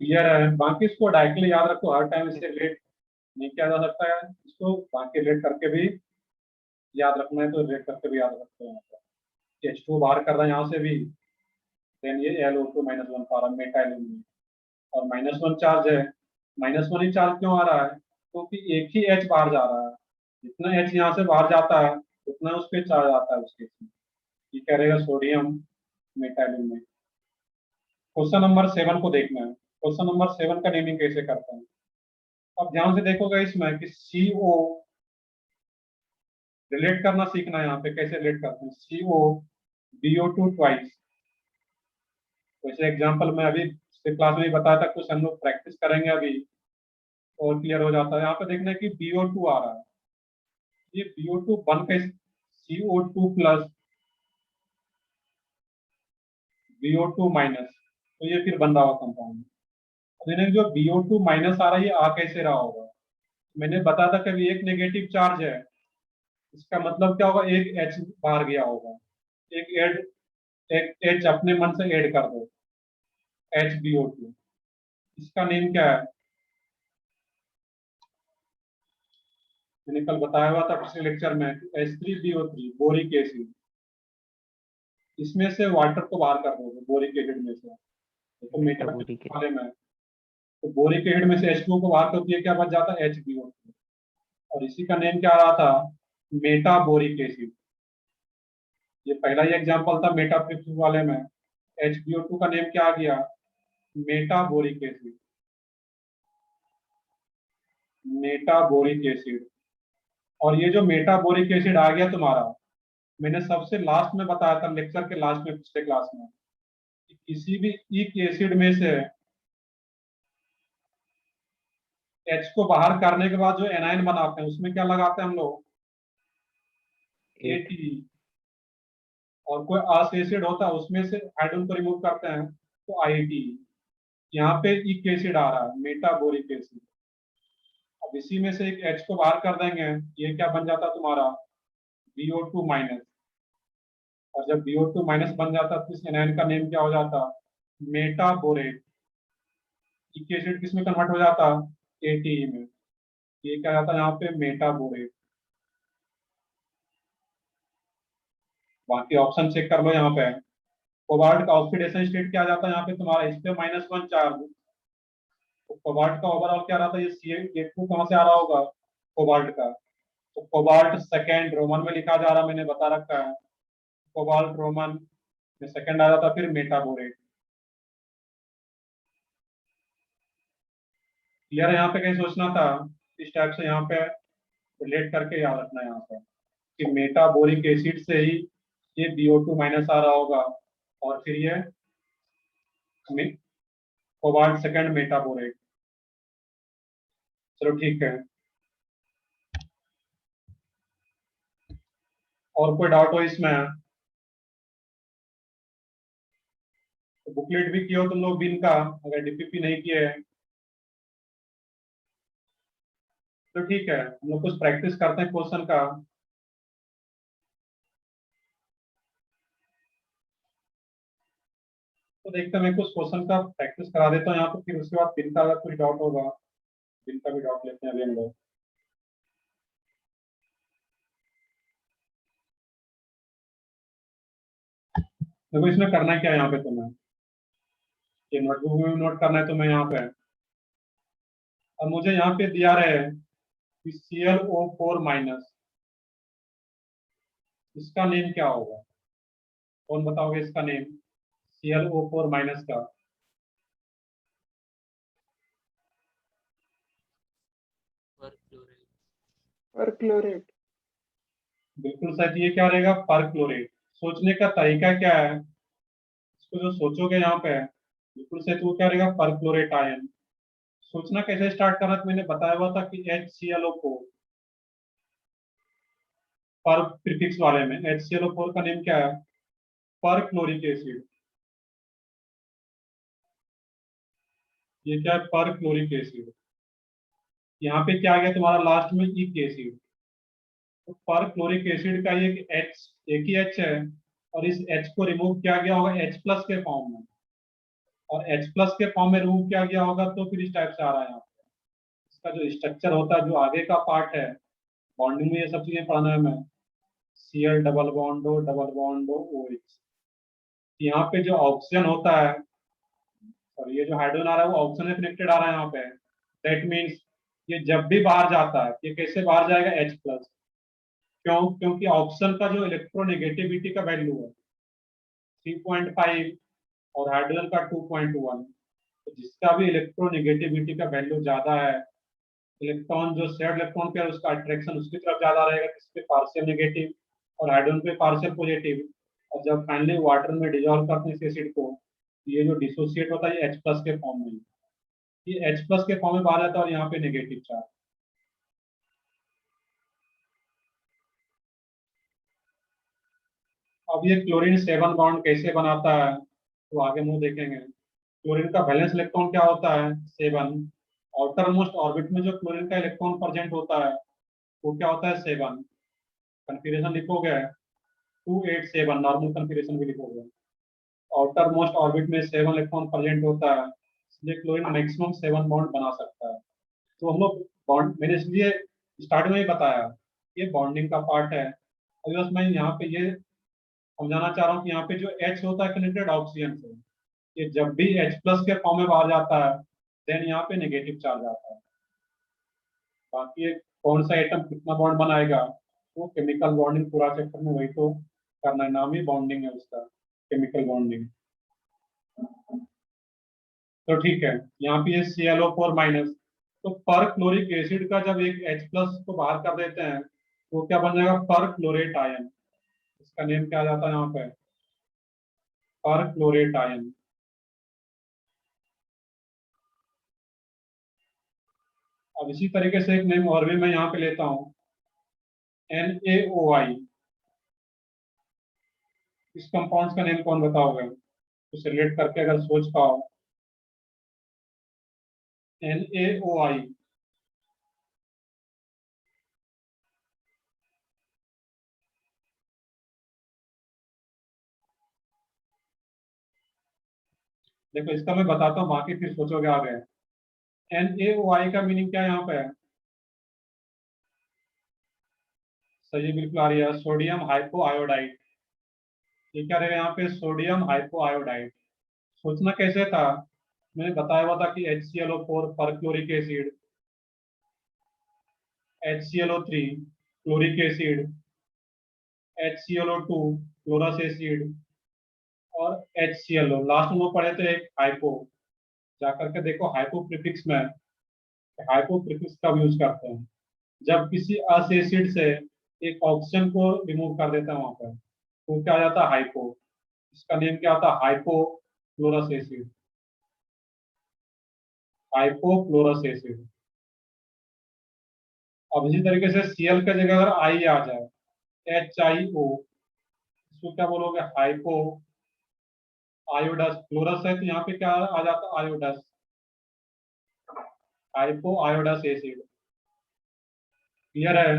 क्लियर है? बाकी इसको डायरेक्टली याद रखो, हर टाइम इससे रिलेट नहीं किया जा सकता है, इसको बाकी रिलेट करके भी याद रखना है तो रिलेट करके भी याद रखते हैं। H2 बाहर कर रहा है यहाँ से भी, देन ये LO2-1 पा रहा है, मेटा एल्यूमिनेट, और -1 चार्ज है। -1 ही चार्ज क्यों आ रहा है, क्योंकि एक ही H बाहर जा रहा है, जितना H यहाँ से बाहर जाता है उतना उस पर चार्ज आता है उसके इसमें। ये क्या रहेगा, sodium Meta aluminate. Question number 7 को देखना है, क्वेश्चन नंबर 7 का नेमिंग कैसे करते हैं। अब ध्यान से देखोगे इसमें कि CO रिलेट करना सीखना है, यहाँ पे कैसे रिलेट करते हैं, CO BO2 ट्वाइस। वैसे एग्जांपल में अभी क्लास में ही बताया था, कुछ हम लोग प्रैक्टिस करेंगे अभी और क्लियर हो जाता है। यहाँ पे देखना है कि BO2 आ रहा है, ये BO2 बन के CO2+ BO2-, तो ये फिर बन रहा होगा कंपाउंड। अब इन्हें जो BO2- आ रहा है, ये आ कैसे रहा होगा, मैंने बताया था कि अभी एक नेगेटिव चार्ज है, इसका मतलब क्या होगा, एक H बाहर गया होगा, एक H अपने मन से ऐड कर दो, HBO2, इसका नेम क्या है, मैंने कल बताया हुआ था पिछले लेक्चर में, H3BO3 बोरिक एसिड, इसमें से वाटर को बाहर कर दोगे बोरिक एसिड में से, तो मेटा मेटाबोलिक वाले में, तो बोरिक एसिड में से H2O को बाहर करती है, क्या बच जाता है, HBO2, और इसी का नेम क्या आ रहा था, मेटाबोरिक एसिड। ये पहला ही एग्जांपल था मेटाप्रिफिक्स वाले में, HBO2 का नेम क्या आ गया, मेटाबोरिक एसिड। मेटाबोरिक एसिड। और ये जो मेटाबोरिक एसिड आ गया तुम्हारा, मैंने सबसे लास्ट में बताया था लेक्चर के लास्ट में पिछले क्लास में, कि किसी भी एक एसिड में से H को बाहर करने के बाद जो एनाइन बनाते हैं उसमें क्या लगाते हैं हम लोग, एट। ATE। और कोई आस एसिड होता है उसमें से हाइड्रोजन को रिमूव करते हैं तो ITE। यहाँ पे एक एसिड आ रहा है मेटाबोरिक एसिड। अब इसी में से एक H को बाहर कर देंगे, ये क्या बन जाता तुम्हारा BO2 माइनस। और जब BO2 माइनस बन जाता तो इस एनायन का नेम क्या हो जाता, मेटाबोरेट। एक एसिड किस में कन्वर्ट हो जाता, ATE में। ये क्या जाता है यहाँ पे मेटाबोरेट। बाकी ऑप्शन चेक कर लो यहाँ पे। कोबाल्ट का ऑक्सीडेशन स्टेट क्या आ जाता है यहाँ पे तुम्हारा, इस पे -1 चार्ज। तो कोबाल्ट का ओवरऑल क्या रहा था, ये CH2 कहाँ से आ रहा होगा, कोबाल्ट का। तो कोबाल्ट सेकेंड रोमन में लिखा जा रहा, मैंने बता रखा है। कोबाल्ट रोमन में सेकेंड आ जाता, फिर मेटाबोरेट। क्लियर है, यहाँ पे कहीं सोचना था इस टाइप से, यहाँ पे रिलेट करके याद रखना है यहाँ पे कि मेटाबोरिक एसिड से ही ये BO2 माइनस आ रहा होगा, और फिर ये कोबाल्ट सेकेंड मेटाबोरेट। चलो ठीक है, और कोई डाउट हो इसमें? तो बुकलेट भी किए हो तुम लोग बिन का, अगर DPP नहीं किए तो ठीक है, हम लोग कुछ प्रैक्टिस करते हैं क्वेश्चन का। तो देखते हैं, मैं कुछ क्वेश्चन का प्रैक्टिस करा देता हूँ यहाँ पे, फिर उसके बाद बिन का अगर कोई डाउट होगा, बिन का भी डाउट लेते हैं अभी हम लोग। देखो इसमें करना क्या है यहाँ पे तुम्हें, ये नोटबुक में नोट करना है तुम्हें यहाँ पे। अब मुझे यहाँ पे दिया रहे कि ClO4 माइनस, इसका नेम क्या होगा, कौन बताओगे इसका नेम ClO4 माइनस का? परक्लोरेट। बिल्कुल सही, ये क्या रहेगा, परक्लोरेट। सोचने का तरीका क्या है, इसको जो सोचोगे यहाँ पे बिल्कुल सही, तो वो क्या रहेगा, परक्लोरेट आयन। सोचना कैसे स्टार्ट करना, तो मैंने बताया हुआ था कि HClO4, पर प्रीफिक्स वाले में HClO4 का नेम क्या है, परक्लोरिक एसिड। ये क्या है, परक्लोरिक एसिड। यहाँ पे क्या आ गया तुम्हारा लास्ट में, इक एसिड। तो परक्लोरिक एसिड का ये H, एक ही H है, और इस H को रिमूव किया गया होगा H प्लस के फॉर्म में, और H प्लस के फॉर्म में रिमूव किया गया होगा तो फिर इस टाइप से आ रहा है यहाँ पे। इसका जो स्ट्रक्चर होता है, जो आगे का पार्ट है, बॉन्डिंग में ये सब चीजें पढ़ना है हमें। Cl double bond O, double bond O, OH। यहाँ पे जो ऑक्सीजन होता है, और ये जो हाइड्रोजन आ रहा है वो ऑक्सीजन से कनेक्टेड आ रहा है यहाँ पे। दैट मीन्स ये जब भी बाहर जाता है, ये कैसे बाहर जाएगा, H प्लस। क्यों, क्योंकि ऑक्सीजन का जो इलेक्ट्रोनेगेटिविटी का वैल्यू है 3.5, और हाइड्रोजन का 2.1। तो जिसका भी इलेक्ट्रोनेगेटिविटी का वैल्यू ज्यादा है, इलेक्ट्रॉन जो शेयर्ड इलेक्ट्रॉन पे है, उसका अट्रैक्शन उसकी तरफ ज्यादा रहेगा, किस पे, पार्शियल नेगेटिव, और हाइड्रोजन पे पार्शियल पॉजिटिव। और जब फाइनली वाटर में डिजोल्व करते हैं इस एसिड को, ये जो डिसोसिएट होता है ये H प्लस के फॉर्म में, ये H प्लस के फॉर्म में बाहर आता है, और यहाँ पे नेगेटिव चार्ज। अब ये क्लोरीन 7 बॉन्ड कैसे बनाता है, तो आगे मुंह देखेंगे। क्लोरीन का वैलेंस इलेक्ट्रॉन क्या होता है, 7। आउटर मोस्ट ऑर्बिट में जो क्लोरीन का इलेक्ट्रॉन प्रेजेंट होता है वो क्या होता है, 7। कन्फिग्रेशन लिखोगे 287, नॉर्मल कन्फिग्रेशन भी लिखोगे। आउटर मोस्ट ऑर्बिट में 7 इलेक्ट्रॉन प्रेजेंट होता है, इसलिए क्लोरीन मैक्सिमम 7 बॉन्ड बना सकता है। तो हम लोग बॉन्ड, मैंने इसलिए स्टार्ट में ही बताया ये बॉन्डिंग का पार्ट है। अभी बस मैं यहाँ पे ये समझाना चाह रहा हूँ कि यहाँ पे जो H होता है कनेक्टेड ऑक्सीजन से, ये जब भी H प्लस के फॉर्म में बाहर जाता है देन यहाँ पे नेगेटिव चार्ज आता है। बाकी ये कौन सा एटम कितना बॉन्ड बनाएगा, वो केमिकल बॉन्डिंग पूरा चैप्टर में वही तो करना है, नाम ही बॉन्डिंग है उसका, केमिकल बॉन्डिंग। तो ठीक है, यहाँ पे ये ClO4 माइनस, तो पर क्लोरिक एसिड का जब एक H प्लस को बाहर कर देते हैं तो क्या बन जाएगा, पर क्लोरेट आयन। इसका नेम क्या आ जाता है यहाँ पे, पर क्लोरेट आयन। अब इसी तरीके से एक नेम और भी मैं यहाँ पे लेता हूँ, NaOI। इस कंपाउंड का नेम कौन बताओगे, उसे रिलेट करके अगर सोच पाओ। NaOI, देखो इसका मैं बताता हूँ, बाकी फिर सोचोगे आगे। NaOI का मीनिंग क्या है यहाँ पे, सही बिल्कुल आ रही है, सोडियम हाइपो आयोडाइड। ये क्या रहेगा यहाँ पे, सोडियम हाइपो आयोडाइड। सोचना कैसे था, मैंने बताया हुआ था कि HClO4 perchloric acid, HClO3 chloric acid, HClO2 chlorous acid, और HClO लास्ट में वो पढ़े थे एक हाइपो। जाकर के देखो हाइपो प्रीफिक्स में, हाइपो प्रीफिक्स कब यूज करते हैं, जब किसी अस एसिड से एक ऑक्सीजन को रिमूव कर देता है वहां पर, तो क्या आ जाता है, हाइपो। इसका नेम क्या आता है, hypo chlorous acid, hypo chlorous acid. अब इसी तरीके से Cl की जगह अगर आई आ जाए, HIO, इसको क्या बोलोगे, हाइपो आयोडस। क्लोरस है तो यहाँ पे क्या आ जाता है, आयोडस, हाइपो आयोडस एसिड। क्लियर है,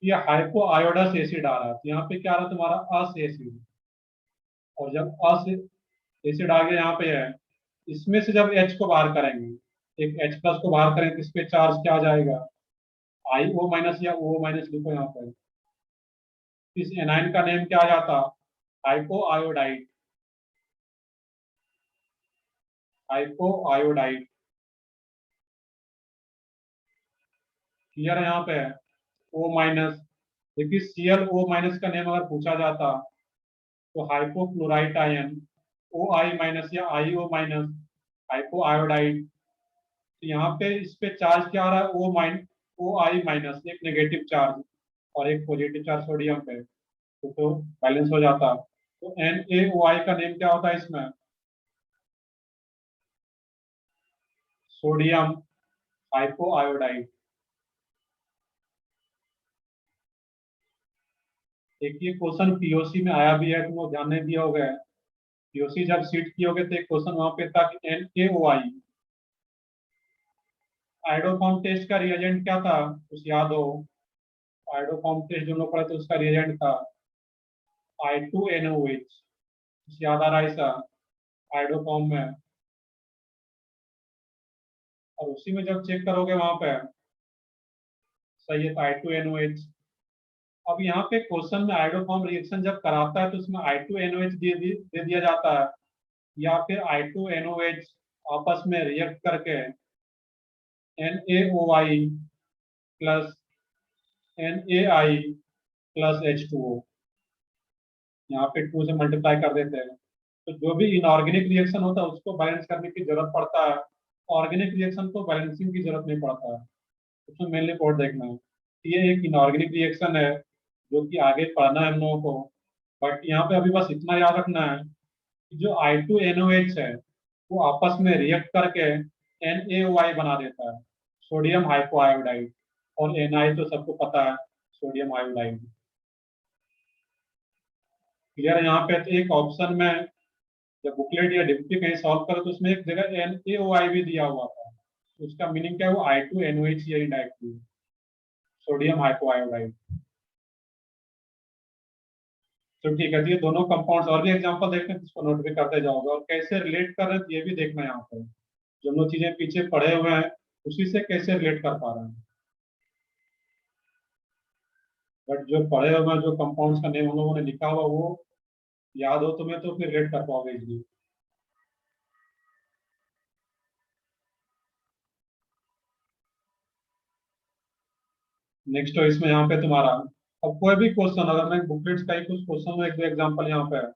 ये हाइपो आयोडस एसिड आ रहा है, तो यहाँ पे क्या आ रहा है तुम्हारा, अस एसिड। और जब अस एसिड आगे यहाँ पे है, इसमें से जब H को बाहर करेंगे, एक H प्लस को बाहर करेंगे, तो इस पे चार्ज क्या आ जाएगा, IO माइनस या O माइनस लिखो यहाँ पे। इस एनाइन का नेम क्या आ जाता, hypo iodide, hypo iodide. Clear है यहाँ पे, O माइनस। देखिए ClO माइनस का नेम अगर पूछा जाता तो हाइपोक्लोराइट आयन, OI माइनस या IO माइनस, हाइपो आयोडाइड। तो यहाँ पे इस पे चार्ज क्या आ रहा है, OI माइनस, एक नेगेटिव चार्ज और एक पॉजिटिव चार्ज सोडियम पे, तो बैलेंस हो जाता। तो NaOI का नेम क्या होता है इसमें, सोडियम हाइपो आयोडाइड। एक ये क्वेश्चन पीओसी में आया भी है, तुम लोग ध्यान नहीं दिया होगा। पीओसी जब सीट की होगे तो एक क्वेश्चन वहां पे था कि NaOI, आइडोफॉर्म टेस्ट का रिएजेंट क्या था, कुछ याद हो, आइडोफॉर्म टेस्ट जो लोग पढ़े थे उसका रिएजेंट था I2NOH। कुछ याद आ रहा है ऐसा, आइडोफॉर्म में। और उसी में जब चेक करोगे वहां पे सही है, तो I2NOH। अब यहाँ पे क्वेश्चन में आइडोफॉर्म रिएक्शन जब कराता है तो उसमें I2NOH दे दिया जाता है, या फिर I2NOH आपस में रिएक्ट करके NaOI plus NaI plus H2O, यहाँ पे 2 से मल्टीप्लाई कर देते हैं। तो जो भी इनऑर्गेनिक रिएक्शन होता है उसको बैलेंस करने की जरूरत पड़ता है, ऑर्गेनिक रिएक्शन को बैलेंसिंग की जरूरत नहीं पड़ता है। उसमें मेनली पॉइंट देखना है, ये एक इनऑर्गेनिक रिएक्शन है जो कि आगे पढ़ना है हम लोगों को। बट यहाँ पे अभी बस इतना याद रखना है कि जो I2NOH है वो आपस में रिएक्ट करके NaOI बना देता है, सोडियम हाइपोआयोडाइड। और Na तो सबको पता है, सोडियम आयोडाइड। क्लियर है यहाँ पे, तो एक ऑप्शन में जब बुकलेट या डिप्टी कहीं सॉल्व करो तो उसमें एक जगह NaOI भी दिया हुआ था, तो उसका मीनिंग क्या है, वो I2NOH ही डायरेक्टली, सोडियम हाइपोआयोडाइड। तो ठीक है, तो ये दोनों कंपाउंड्स और भी एग्जांपल देखते हैं, इसको नोट भी करते जाओगे, और कैसे रिलेट कर रहे हैं ये भी देखना है यहाँ पे। जो हम लोग चीजें पीछे पढ़े हुए हैं उसी से कैसे रिलेट कर पा रहे हैं। बट जो पढ़े हुए हैं, जो कंपाउंड्स का नेम हम लोगों ने लिखा हुआ वो याद हो तुम्हें तो फिर रिलेट कर पाओगे इजीली। नेक्स्ट तो इसमें यहाँ पे तुम्हारा, अब कोई भी क्वेश्चन अगर मैं बुकलेट्स का ही कुछ क्वेश्चन में एक दो एग्जाम्पल यहाँ पे है।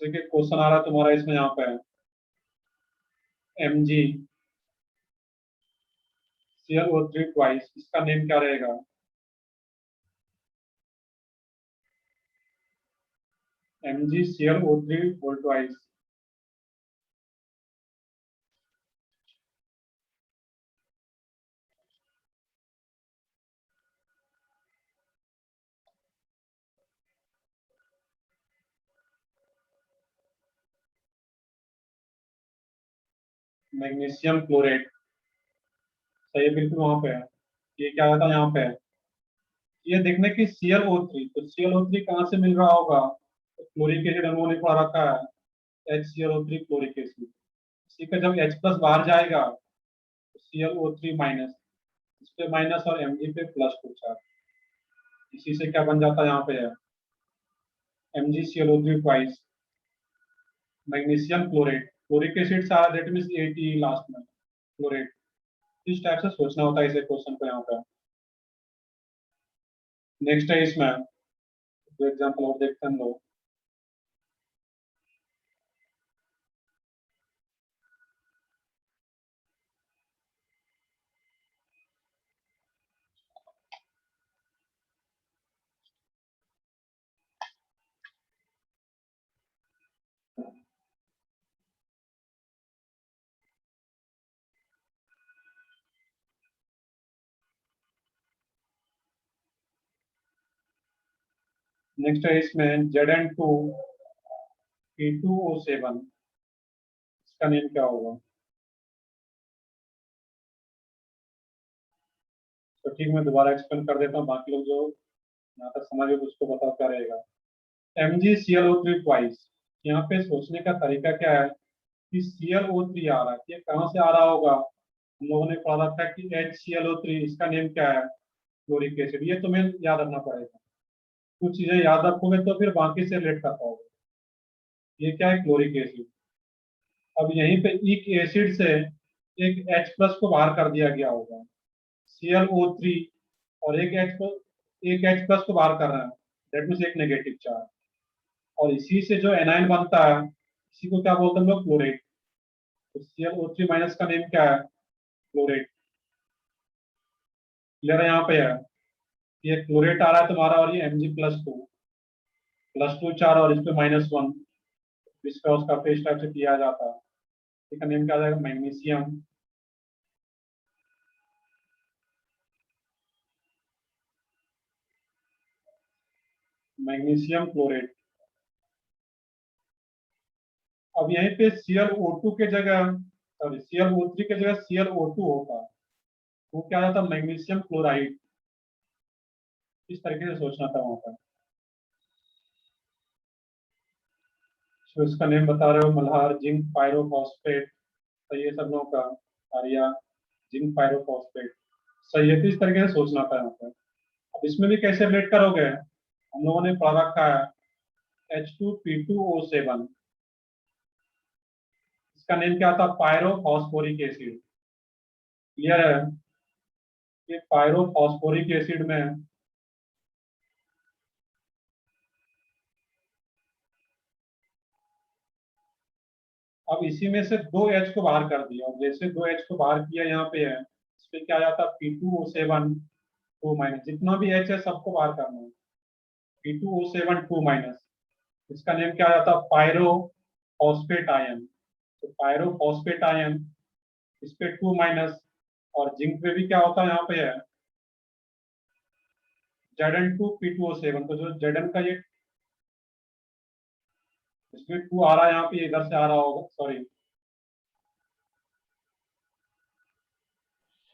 जैसे कि क्वेश्चन आ रहा है तुम्हारा इसमें यहाँ पे Mg ClO3 ट्वाइस, इसका नेम क्या रहेगा? Mg ClO3 whole twice. Magnesium chlorate, सही है, बिल्कुल वहां पे है। ये क्या होता है यहाँ पे? ये देखने की ClO3, तो ClO3 कहाँ से मिल रहा होगा? तो क्लोरिक एसिड हम लोगों ने पढ़ा रखा है, HClO3 क्लोरिक एसिड। इसी का जब H प्लस बाहर जाएगा तो ClO3 माइनस, इस पे माइनस और Mg पे प्लस टू चार्ज। इसी से क्या बन जाता है यहाँ पे है MgClO3 twice magnesium chlorate, chloric acid से आ रहा है, दैट मींस ATE लास्ट में क्लोरेट। इस टाइप से सोचना होता है इसे क्वेश्चन को यहाँ पे। नेक्स्ट है इसमें दो एग्जांपल और देखते हैं हम लोग। नेक्स्ट है इसमें Zn2P2O7, इसका नेम क्या होगा? तो ठीक, मैं दोबारा एक्सप्लेन कर देता हूँ, बाकी लोग जो यहाँ तक समझ गए तो उसको बताओ क्या रहेगा। MgClO3 ट्वाइस, यहाँ पे सोचने का तरीका क्या है कि ClO3 आ रहा है, ये कहाँ से आ रहा होगा? हम लोगों ने पढ़ा था कि HClO3, इसका नेम क्या है? Chloric acid. ये तुम्हें याद रखना पड़ेगा, कुछ चीजें याद रखोगे तो फिर बाकी से रिलेट कर पाओगे। ये क्या है? Chloric acid. अब यहीं पे एक एसिड से एक H प्लस को बाहर कर दिया गया होगा, ClO3, और एक H प्लस को बाहर कर रहे हैं, दैट मीन्स एक नेगेटिव चार्ज। और इसी से जो एनाइन बनता है, इसी को क्या बोलते हैं हम लोग? क्लोरेट। तो ClO3 माइनस का नेम क्या है? क्लोरेट। क्लियर है यहाँ पे है? ये क्लोरेट आ रहा है तुम्हारा, और ये Mg+2 चार और इस पे -1, इसका उसका फेस टाइप से किया जाता है। इसका नेम क्या आ जाएगा? Magnesium chlorate. अब यहीं पे ClO2 के जगह, सॉरी, ClO3 के जगह ClO2 होता, वो क्या आता? Magnesium chloride. इस तरीके से सोचना था वहां पर। तो इसका नेम बता रहे हो मल्हार जिंक पायरोफॉस्फेट, सही है सब लोगों का? आर्या जिंक पायरोफॉस्फेट, सही है। तो इस तरीके से सोचना था यहाँ पर। अब इसमें भी कैसे रिलेट करोगे? हम लोगों ने पढ़ा रखा है H2P2O7, इसका नेम क्या था? Pyrophosphoric acid. क्लियर है? ये पायरोफॉस्फोरिक एसिड में अब इसी में से दो H को बाहर कर दिया, और जैसे दो H को बाहर किया यहाँ पे है, इस पे क्या आ जाता? P2O7 2 माइनस, जितना भी H है सबको बाहर करना है, P2O7 2 माइनस। इसका नेम क्या आ जाता? Pyro phosphate ion. तो पायरो फॉस्फेट आयन, इस पे 2 माइनस, और जिंक पे भी क्या होता है यहाँ पे है Zn2P2O7। तो जो Zn का ये इसमें 2 आ रहा है, यहाँ पे इधर से आ रहा होगा, सॉरी।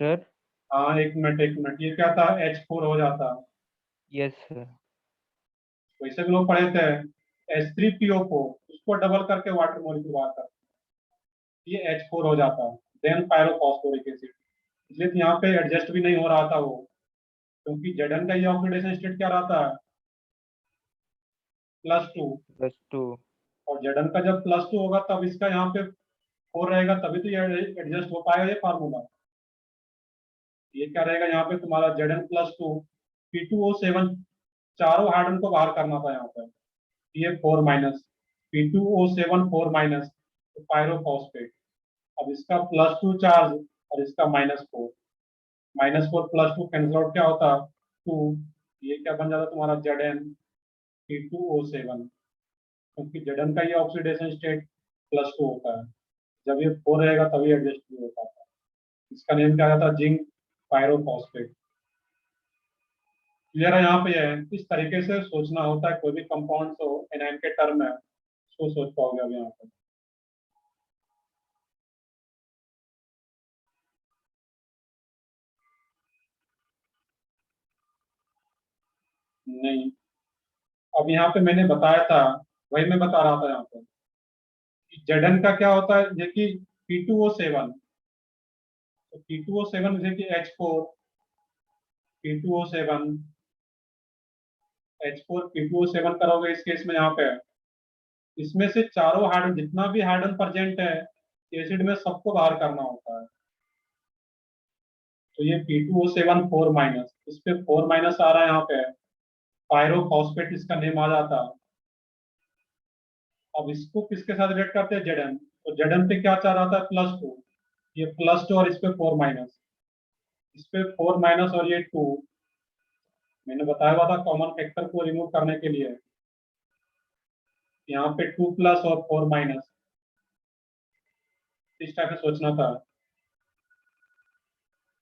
सर। हाँ, एक मिनट, ये क्या था? H4 हो जाता। Yes sir. वैसे भी लोग पढ़े थे H3PO4, उसको डबल करके वाटर मॉलिक्यूल बाहर कर, ये H4 हो जाता, देन पायरोफॉस्फोरिक एसिड। इसलिए तो यहाँ पे एडजस्ट भी नहीं हो रहा था वो, क्योंकि Zn का ये ऑक्सीडेशन स्टेट क्या रहता है? +2। +2। और Zn का जब +2 होगा तब इसका यहाँ पे 4 रहेगा, तभी तो ये एडजस्ट हो पाएगा ये फार्मूला। ये क्या रहेगा यहाँ पे तुम्हारा? Zn+2 P2O7, चारों हाइड्रोजन को बाहर करना था यहाँ पे, ये 4 माइनस, P2O7 4 माइनस, तो पायरोफॉस्फेट। अब इसका +2 चार्ज और इसका -4, -4 +2 कैंसिल आउट, क्या होता 2, ये क्या बन जाता तुम्हारा Zn P2O7, क्योंकि Zn का ये ऑक्सीडेशन स्टेट +2 होता है, जब ये 4 रहेगा तभी एडजस्ट भी होता था। इसका नेम क्या था, जिंक पायरोफॉस्फेट। क्लियर है? यहाँ पे है, इस तरीके से सोचना होता है, कोई भी कंपाउंड हो एनाइन के टर्म में उसको सोच पाओगे अब यहाँ पे। नहीं, अब यहाँ पे मैंने बताया था, वही मैं बता रहा था यहाँ पे, Zn का क्या होता है, देखिए P2O7, तो P2O7 देखिए H4 P2O7 H4 P2O7 करोगे इस केस में यहाँ पे, इसमें से चारों हाइड्रोजन, जितना भी हाइड्रोजन प्रेजेंट है एसिड में, सबको बाहर करना होता है। तो ये P2O7 4 माइनस, इस पे 4 माइनस आ रहा है यहाँ पे, पायरोफॉस्फेट इसका नेम आ जाता। अब इसको किसके साथ रिलेट करते हैं, Zn, तो Zn पे क्या चाह रहा था, +2, ये +2 और इस पे 4 माइनस, इस पे 4 माइनस और ये 2, मैंने बताया हुआ था कॉमन फैक्टर को रिमूव करने के लिए, यहाँ पे 2 प्लस और 4 माइनस, इस टाइप से सोचना था।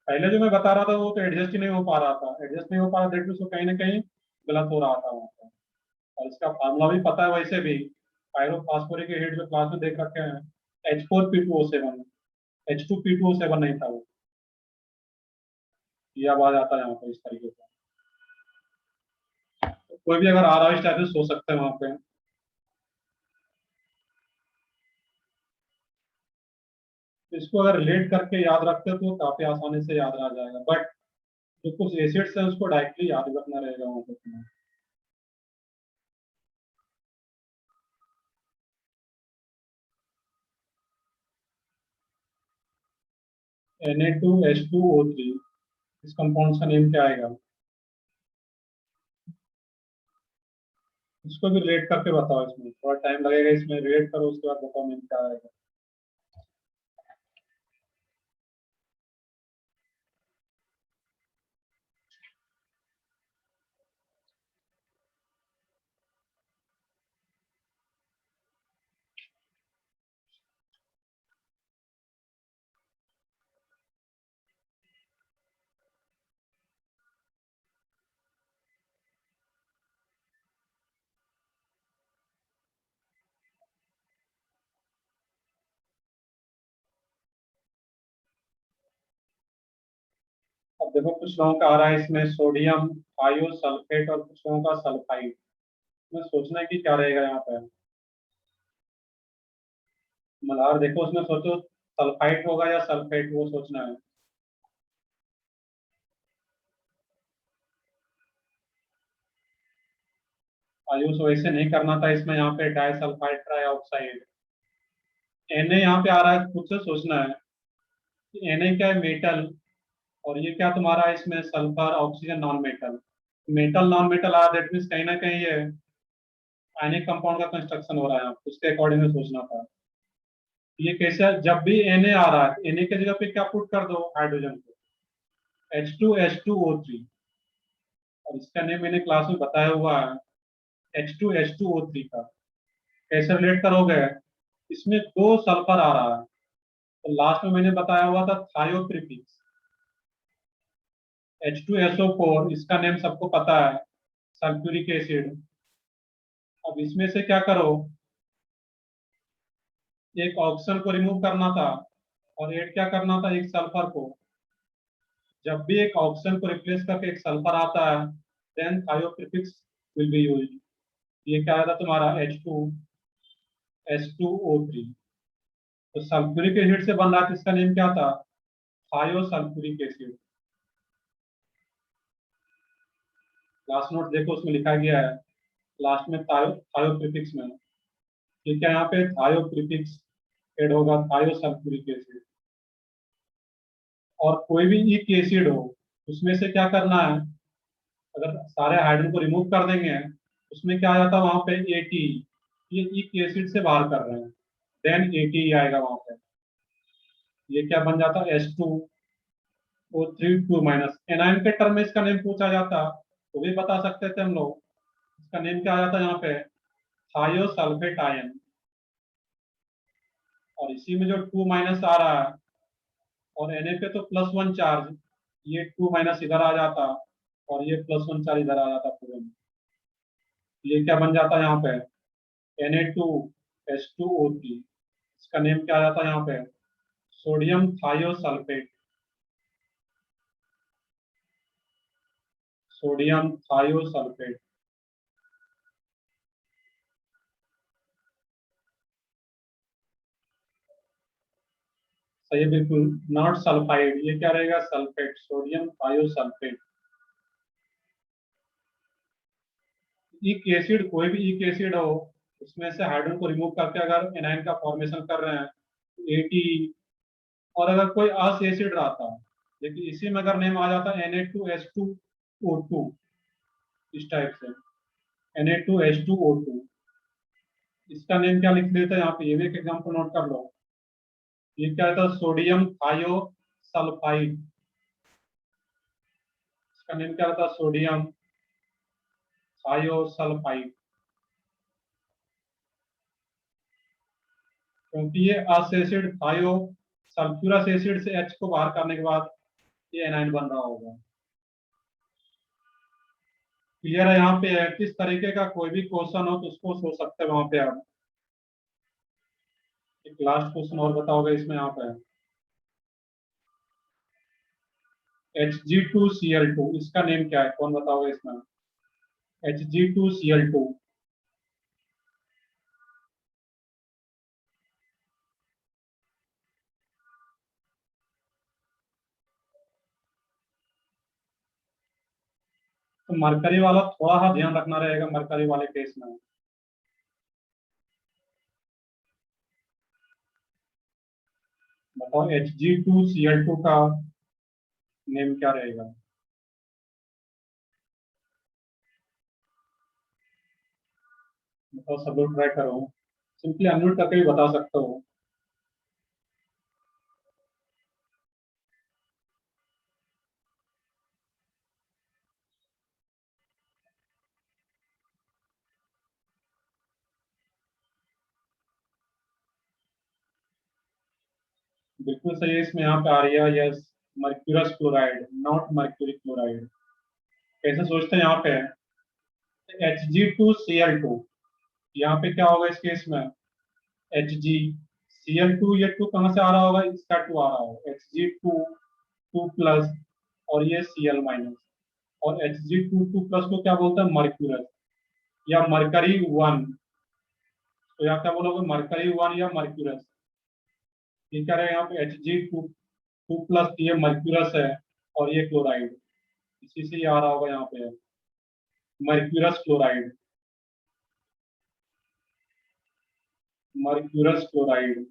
पहले जो मैं बता रहा था वो तो एडजस्ट ही नहीं हो पा रहा था, एडजस्ट नहीं हो पा रहा, दैट मींस वो कहीं ना कहीं गलत हो रहा था वहाँ पे। और इसका फार्मूला भी पता है वैसे भी, पायरोफॉस्फोरिक एसिड जो क्लास में देख रखे हैं, H4P2O7, H2P2O7 नहीं था वो, ये अब आ जाता है यहाँ पे इस तरीके से। तो कोई भी अगर आ रहा है इस टाइप से सोच सकते हैं वहाँ पे। तो इसको अगर रिलेट करके याद रखते हो तो काफी आसानी से याद रह जाएगा, बट जो कुछ एसिड्स है उसको डायरेक्टली याद रखना रहेगा वहाँ पे तुम्हें। Na2H2O3, इस कंपाउंड का नेम क्या आएगा, इसको भी रिलेट करके बताओ, इसमें थोड़ा टाइम लगेगा, इसमें रिलेट करो उसके बाद बताओ नेम क्या आएगा। अब देखो कुछ लोगों का आ रहा है इसमें सोडियम थायोसल्फेट और कुछ लोगों का सल्फाइड, में सोचना है कि क्या रहेगा यहाँ पे। मल्हार देखो उसमें सोचो सल्फाइड होगा या सल्फेट, वो सोचना है। आयुष वैसे नहीं करना था, इसमें यहाँ पे डाइसल्फाइड ट्राइऑक्साइड। Na यहाँ पे आ रहा है, खुद से सोचना है कि Na क्या है, मेटल, और ये क्या तुम्हारा है इसमें, sulphur oxygen non metal, metal non metal आ, दैट मीन्स कहीं ना कहीं ये आयनिक कंपाउंड का कंस्ट्रक्शन हो रहा है, उसके अकॉर्डिंग में सोचना था। ये कैसे है? जब भी Na आ रहा है, Na के जगह पे क्या पुट कर दो, हाइड्रोजन को, H2H2O3, और इसका नेम मैंने क्लास में बताया हुआ है H2H2O3 का। कैसे रिलेट करोगे, इसमें 2 सल्फर आ रहा है, तो लास्ट में मैंने बताया हुआ था थायो प्रीफिक्स, H2SO4, इसका नेम सबको पता है, सल्फ्यूरिक एसिड। अब इसमें से क्या करो, एक ऑक्सीजन को रिमूव करना था और ऐड क्या करना था, एक सल्फर को। जब भी एक ऑक्सीजन को रिप्लेस करके एक सल्फर आता है, देन थायो प्रीफिक्स विल बी यूज्ड। ये क्या आया था तुम्हारा H2S2O3, तो सल्फ्यूरिक एसिड से बन रहा था, इसका नेम क्या था, थायो सल्फ्यूरिक एसिड। लास्ट नोट देखो उसमें लिखा गया है, लास्ट में थायो, थायो प्रीफिक्स में, ठीक है, यहाँ पे थायो प्रीफिक्स ऐड होगा, थायो सल्फ्यूरिक एसिड। और कोई भी एक एसिड हो, उसमें से क्या करना है, अगर सारे हाइड्रोजन को रिमूव कर देंगे, उसमें क्या आ जाता है वहां पे AT, ये ईक एसिड से बाहर कर रहे हैं, देन ATE आएगा वहां पे। ये क्या बन जाता है, H2O3 2 माइनस। एनायन के टर्म में इसका नेम पूछा जाता तो भी बता सकते थे हम लोग। इसका नेम क्या आ जाता यहाँ पे, थायोसल्फेट आयन। और इसी में जो 2 माइनस आ रहा है, और Na पे तो +1 चार्ज, ये 2 माइनस इधर आ जाता और ये +1 चार्ज इधर आ जाता पूरे में। ये क्या बन जाता है यहाँ पे, Na2H2O3। इसका नेम क्या आ जाता है यहाँ पे, सोडियम थायोसल्फेट। Sodium thiosulphate. सही है बिल्कुल, नॉट सल्फाइड। ये क्या रहेगा, सल्फेट, सोडियम थायोसल्फेट। ईक एसिड, कोई भी ईक एसिड हो, उसमें से हाइड्रोजन को रिमूव करके अगर एनाइन का फॉर्मेशन कर रहे हैं, ATE। और अगर कोई अस एसिड रहता, लेकिन इसी में अगर नेम आ जाता Na2H2O2, इस टाइप से Na2H2O2, इसका नेम क्या लिख देते हैं यहाँ पे, ये भी एक एग्जाम्पल नोट कर लो। ये क्या था, सोडियम थायोसल्फाइड। इसका नेम क्या था, सोडियम थायोसल्फाइड। क्योंकि ये अस एसिड थायो सल्फ्यूरस एसिड से H को बाहर करने के बाद ये एनाइन बन रहा होगा। क्लियर है यहाँ पे। किस तरीके का कोई भी क्वेश्चन हो तो उसको सोच सकते हैं वहां पे आप। एक लास्ट क्वेश्चन और बताओगे इसमें, यहाँ पे Hg2Cl2, इसका नेम क्या है, कौन बताओगे इसमें, Hg2Cl2। तो मरकरी वाला थोड़ा सा ध्यान रखना रहेगा मरकरी वाले केस में। बताओ Hg2Cl2 का नेम क्या रहेगा। बताओ, सब लोग ट्राई करो, सिंपली अनम्यूट करके भी बता सकते हो। बिल्कुल सही है, इसमें यहाँ पे आ रही है yes, mercurous chloride, not mercury chloride. कैसे सोचते हैं यहाँ पे, Hg2Cl2, यहाँ पे क्या होगा इस केस में, HgCl2, ये 2 कहाँ से आ रहा होगा, इसका 2 आ रहा होगा, Hg2 2 प्लस, और ये Cl माइनस। और Hg2 2 प्लस को क्या बोलते हैं, मर्क्यूरस या मरकरी 1। तो यहाँ क्या बोलोगे, मरकरी 1 या मर्क्यूरस। ये क्या रहेगा यहाँ पे, Hg2 प्लस, ये मर्क्यूरस है और ये क्लोराइड, इसी से ये आ रहा होगा यहाँ पे, मर्क्यूरस क्लोराइड। Mercurous chloride.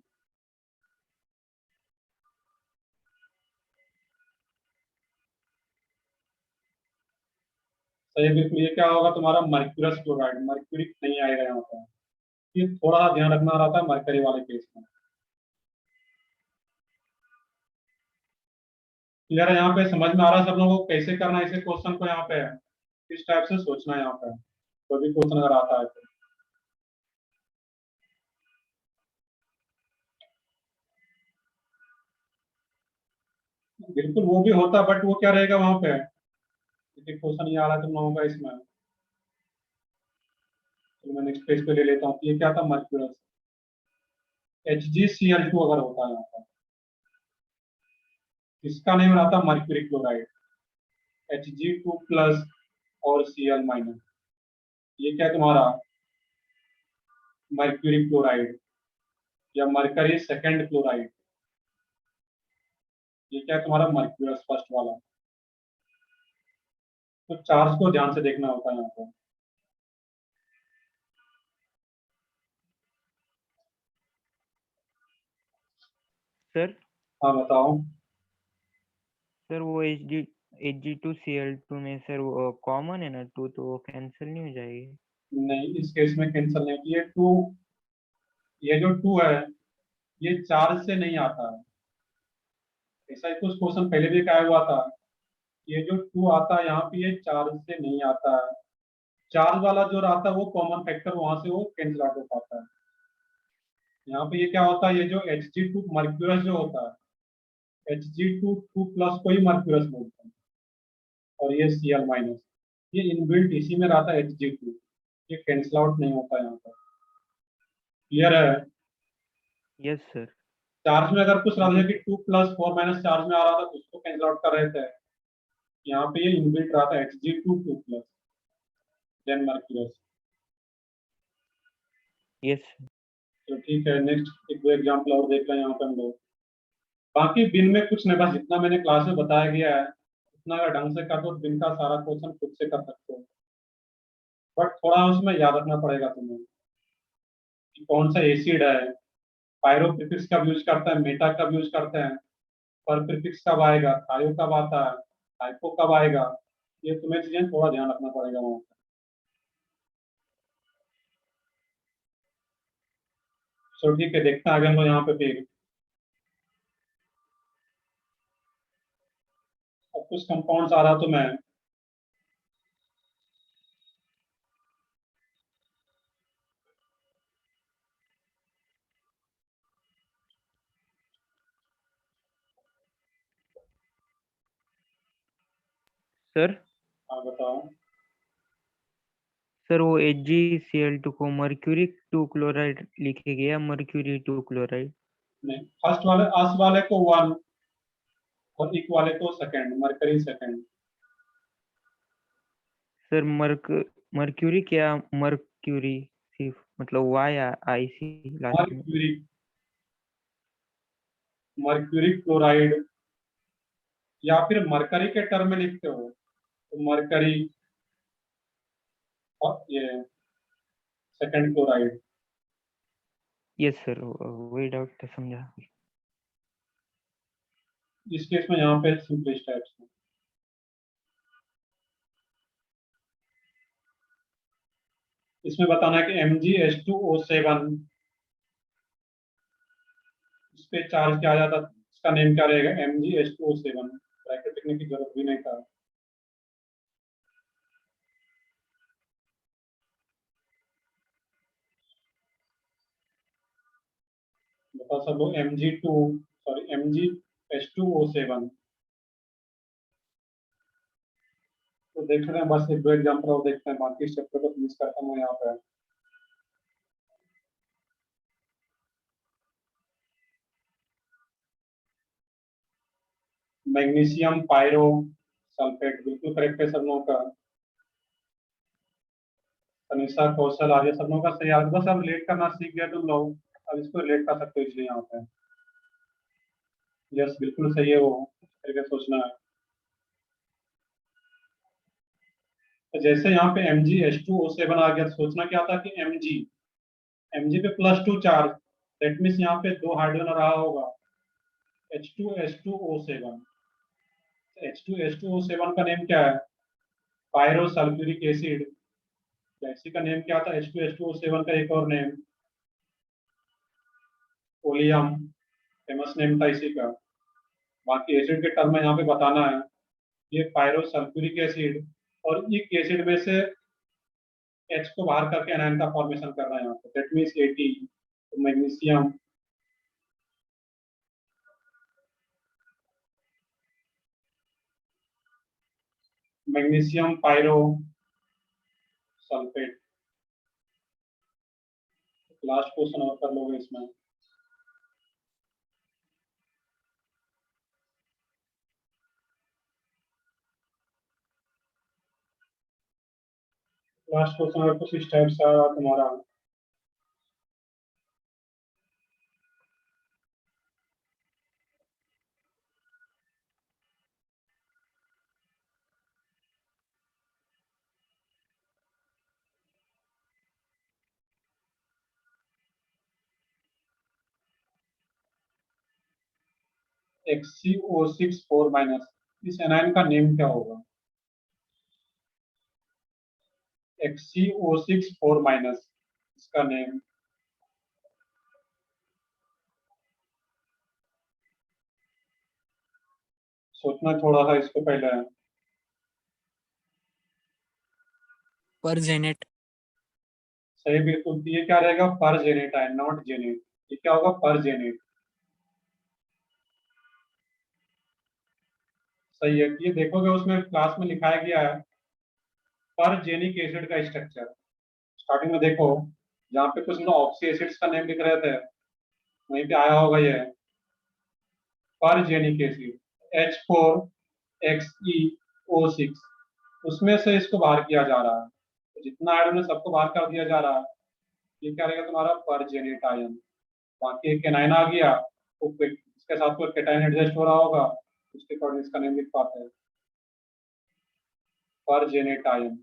सही है बिल्कुल, ये क्या होगा तुम्हारा, मर्क्यूरस क्लोराइड, मर्क्यूरिक नहीं आएगा यहाँ पे। ये थोड़ा सा ध्यान रखना रहता है मरकरी वाले केस में। क्लियर है यहाँ पे, समझ में आ रहा है सब लोगों को कैसे करना है इसे क्वेश्चन को, यहाँ पे किस टाइप से सोचना है यहाँ पे, कोई भी क्वेश्चन अगर आता है तो। बिल्कुल वो भी होता, बट वो क्या रहेगा वहां पे, क्वेश्चन ये आ रहा है तुम लोगों का इसमें। तो मैं नेक्स्ट पेज पे ले लेता हूँ, ये क्या था, मर्क्यूरस। HgCl2 अगर होता है यहाँ पर, इसका नेम रहता मर्क्यूरी क्लोराइड, Hg2 प्लस और Cl माइनस। ये क्या है तुम्हारा, मर्क्यूरी क्लोराइड या मरकरी सेकेंड क्लोराइड। ये क्या है तुम्हारा, मर्क्यूरस फर्स्ट वाला। तो चार्ज को ध्यान से देखना होता है यहाँ पर। सर हाँ बताओ। सर वो Hg2Cl2 में सर वो कॉमन है ना 2, तो वो कैंसिल नहीं हो जाएगी। नहीं, इस केस में कैंसिल नहीं होती। ये जो टू है ये चार्ज से नहीं आता है। ऐसा ही कुछ क्वेश्चन पहले भी क्या हुआ था, ये जो टू आता है यहाँ पे ये चार्ज से नहीं आता है। चार्ज वाला जो रहता है वो कॉमन फैक्टर वहां से वो कैंसिल आउट हो पाता है। यहाँ पे ये क्या होता है, ये जो Hg2 मर्क्यूरस जो होता है, Hg2 टू प्लस को ही मर्क्यूरस बोलते हैं, और ये Cl माइनस, ये इनबिल्ट इसी में रहता है Hg2, ये कैंसिल आउट नहीं होता यहाँ पर। क्लियर है? Yes sir. चार्ज में अगर कुछ रहा मुझे था कि 2 प्लस 4 माइनस चार्ज में आ रहा था तो उसको कैंसिल आउट कर रहे थे। यहाँ पे ये इनबिल्ट रहा था Hg2 two plus then mercurous. Yes. तो ठीक है, नेक्स्ट एक दो एग्जाम्पल और देख रहे हैं यहाँ पे हम लोग। बाकी बिन में कुछ नहीं, बस जितना मैंने क्लास में बताया गया है उतना अगर ढंग से कर दो बिन का सारा क्वेश्चन खुद से कर सकते हो। बट थोड़ा उसमें याद रखना पड़ेगा तुम्हें कि कौन सा एसिड है, पायरो प्रीफिक्स कब यूज करते हैं, मेटा कब यूज करते हैं, पर प्रीफिक्स कब आएगा, थायो कब आता है, हाइपो कब आएगा, ये तुम्हें चीजें थोड़ा ध्यान रखना पड़ेगा वहां पर। चलो ठीक है, देखते हैं आगे हम लोग यहाँ पे फिर। अब कुछ कंपाउंड्स आ रहा तो मैं सर। बताऊं। सर वो HgCl2 को मर्क्यूरी 2 क्लोराइड लिखे गया, मर्क्यूरी 2 क्लोराइड। नहीं, फर्स्ट वाले अस वाले को वन और इक वाले को second, mercury second. Sir mercury क्या मर्क्यूरी सिर्फ मतलब YIC लास्ट में। मर्क्यूरी, मर्क्यूरी क्लोराइड, या फिर मरकरी के टर्म में लिखते हो तो मरकरी और ये सेकंड क्लोराइड। यस सर, वही डाउट था, समझा। इस केस में यहाँ पे सिंपलेस्ट टाइप्स है। इसमें बताना है कि MgH2O7 इस पे चार्ज किया जाता, इसका नेम क्या रहेगा, MgH2O7। ब्रैकेट लिखने की जरूरत भी नहीं था। बता सब लोग MgH2O7। तो देख रहे हैं, बस एक दो एग्जाम्पल और देखते हैं, बाकी इस चैप्टर को फिनिश करता हूँ यहाँ पे। मैग्नीशियम पायरो सल्फेट, बिल्कुल करेक्ट है सब लोगों का। तनिषा कौशल आर्य, सब लोगों का सही आ, बस अब रिलेट करना सीख गया तुम लोग, अब इसको रिलेट कर सकते हो इसलिए यहाँ पे। यस, बिल्कुल सही है वो, इस तरीके से सोचना है। तो जैसे यहाँ पे MgH2O7 आ गया तो सोचना क्या था कि Mg पे +2 चार्ज, दैट मीन्स यहाँ पे दो हाइड्रोजन रहा होगा, H2H2O7। H2H2O7 का नेम क्या है, पायरो सल्फ्यूरिक एसिड। इसी का नेम क्या था, H2H2O7 का एक और नेम ओलियम, फेमस नेम था इसी का। बाकी एसिड के टर्म में यहाँ पे बताना है, ये पायरो सल्फ्यूरिक एसिड और इक एसिड में से H को बाहर करके एनायन का फॉर्मेशन कर रहा है यहाँ पे, दैट मीन्स AT। तो magnesium, magnesium pyro sulphate. Last question और कर लोगे इसमें। लास्ट क्वेश्चन अगर कुछ इस टाइप से आया तुम्हारा, XCO6 4 माइनस, इस एनायन का नेम क्या होगा। XCO6 4 माइनस, इसका नेम। सोचना थोड़ा सा इसको पहले। परजेनेट। सही, बिल्कुल। ये क्या रहेगा? पर जेनेट है, नॉट जेनेट। ये क्या होगा? पर जेनेट। सही है। ये देखोगे उसमें क्लास में लिखाया गया है पर जेनिक एसिड का स्ट्रक्चर। स्टार्टिंग में देखो, जहाँ पे कुछ लोग ऑक्सी एसिड्स का नेम लिख रहे थे, वहीं पे आया होगा ये पर जेनिक एसिड H4XeO6, उसमें से इसको बाहर किया जा रहा है। तो जितना आयरन है सबको बाहर कर दिया जा रहा है। ये क्या रहेगा तुम्हारा? पर जेनेट आयन। बाकी एक एनाइन आ गया, तो इसके साथ कोई कैटायन एडजस्ट हो रहा होगा, उसके अकॉर्डिंग इसका नेम लिख पाते हैं, पर जेनेट आयन।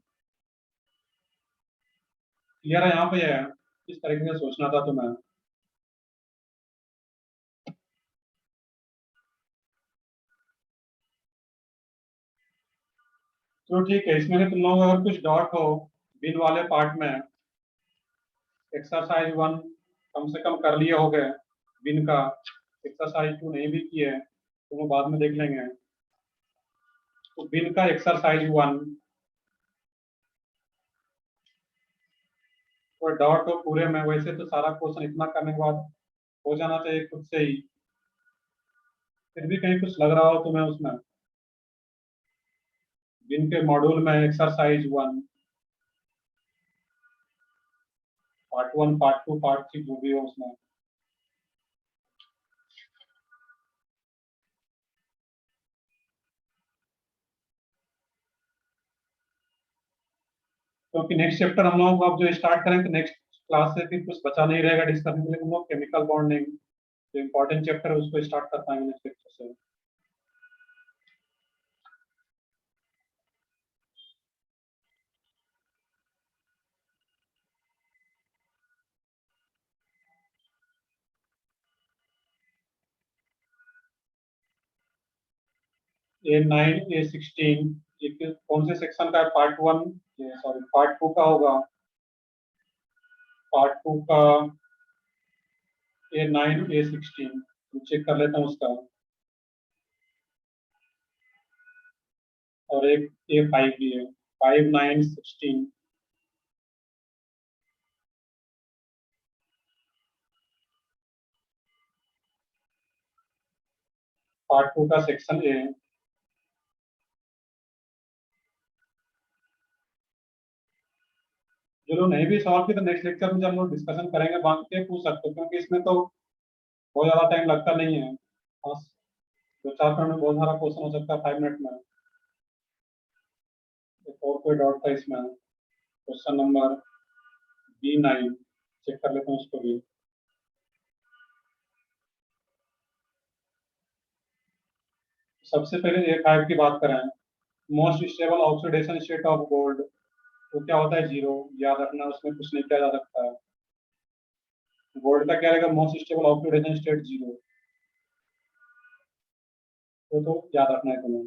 क्लियर है? यहाँ पे है इस तरीके से सोचना था तुम्हें। तो ठीक है, इसमें से तुम लोग अगर कुछ डॉट हो बिन वाले पार्ट में, एक्सरसाइज 1 कम से कम कर लिए हो गए बिन का, एक्सरसाइज 2 नहीं भी किए तो वो बाद में देख लेंगे। तो बिन का एक्सरसाइज 1 और डॉट हो पूरे में। वैसे तो सारा क्वेश्चन इतना करने के बाद हो जाना चाहिए खुद से ही, फिर भी कहीं कुछ लग रहा हो तुम्हें उसमें। बिन के मॉड्यूल में एक्सरसाइज 1 पार्ट 1 पार्ट 2 पार्ट 3 जो भी हो उसमें। क्योंकि नेक्स्ट चैप्टर हम लोग अब जो स्टार्ट करेंगे, नेक्स्ट क्लास से फिर कुछ बचा नहीं रहेगा डिस्कशन के लिए। हम लोग केमिकल बॉन्डिंग जो इम्पोर्टेंट चैप्टर है उसको स्टार्ट कर पाएंगे नेक्स्ट लेक्चर से। A9 A16 ये कौन से सेक्शन का है? पार्ट 1, सॉरी पार्ट 2 का होगा। पार्ट 2 का A9 A16 चेक कर लेता हूँ उसका। और एक A5 भी है, 5 9 16। पार्ट 2 का सेक्शन ए। जो लोग नहीं भी सॉल्व किए तो नेक्स्ट लेक्चर में जब हम लोग डिस्कशन करेंगे बाकी के पूछ सकते हो, क्योंकि इसमें तो बहुत ज्यादा टाइम लगता नहीं है। बस 2 4 मिनट में बहुत सारा क्वेश्चन हो सकता है, 5 मिनट में। एक और कोई डाउट था इसमें? क्वेश्चन नंबर B9 चेक कर लेते हैं उसको भी। सबसे पहले A5 की बात करें, most stable oxidation state of gold, तो क्या होता है? 0। याद रखना, उसमें कुछ नहीं किया जा सकता है। गोल्ड का क्या रहेगा? Most stable oxidation state 0। तो याद रखना है तुम्हें।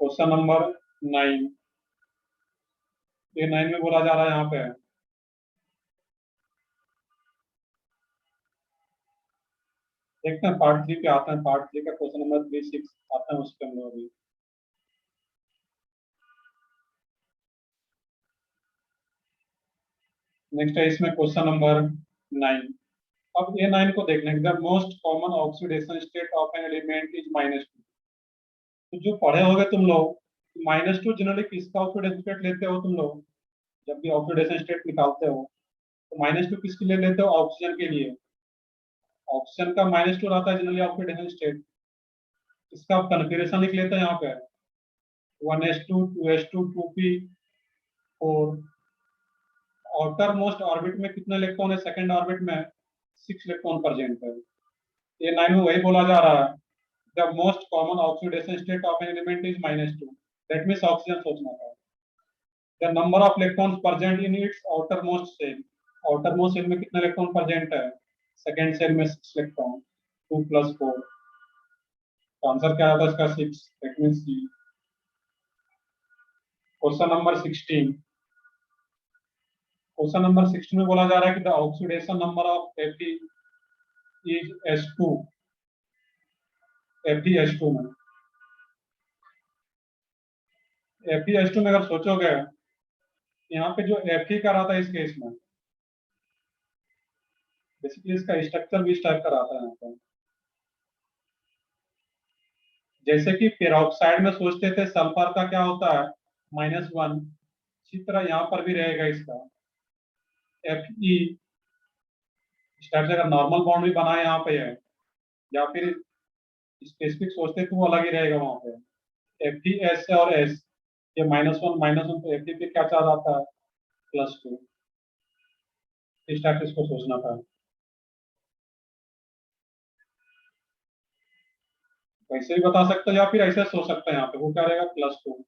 क्वेश्चन नंबर 9, A9 में बोला जा रहा है यहाँ पे, देखते हैं पार्ट 3 पे आते हैं। पार्ट 3 का क्वेश्चन नंबर 3 6 आते हैं, उस पे हम लोग अभी। नेक्स्ट है इसमें क्वेश्चन नंबर 9। अब A9 को देखने के बाद most common oxidation state of an element is -2। तो जो पढ़े होगे तुम लोग, -2 जनरली किसका ऑक्सीडेशन स्टेट लेते हो तुम लोग? जब भी ऑक्सीडेशन स्टेट निकालते हो तो -2 किसके लिए लेते हो? ऑक्सीजन के लिए। ऑक्सीजन का -2 रहता है जनरली ऑक्सीडेशन स्टेट। इसका कन्फिग्रेशन लिख लेते हैं यहाँ पे, 1s2 2s2 2p4। Outer most orbit में कितने इलेक्ट्रॉन है? सेकंड ऑर्बिट में 6 इलेक्ट्रॉन प्रेजेंट है। A9 में वही बोला जा रहा है, the most common oxidation state of an element is -2। That means oxygen सोचना था। The number of electrons present in its outer most shell, outer most shell में कितने इलेक्ट्रॉन प्रेजेंट है? सेकंड सेल में 6 इलेक्ट्रॉन, 2 + 4। तो आंसर क्या होगा इसका? 6। That means C. Question number 16। Question number 16 में बोला जा रहा है कि the oxidation number of Fe is S2। FeS2 में FeS2 में अगर सोचोगे, यहाँ पे जो Fe का रहा था इस केस में, बेसिकली इसका स्ट्रक्चर भी इस टाइप का रहता है यहाँ पे। जैसे कि पेरोक्साइड में सोचते थे सल्फर का क्या होता है -1, इसी तरह यहाँ पर भी रहेगा इसका Fe। इस टाइप से अगर नॉर्मल बॉन्ड भी बनाए यहाँ पे है, या फिर स्पेसिफिक सोचते तो वो अलग ही रहेगा वहां पे। FeS और S, ये -1 तो Fe पे क्या चार्ज आता है +2। इस टाइप से इसको सोचना था। वैसे भी बता सकते हो या फिर ऐसे सोच सकते हैं, यहाँ पे वो क्या रहेगा +2।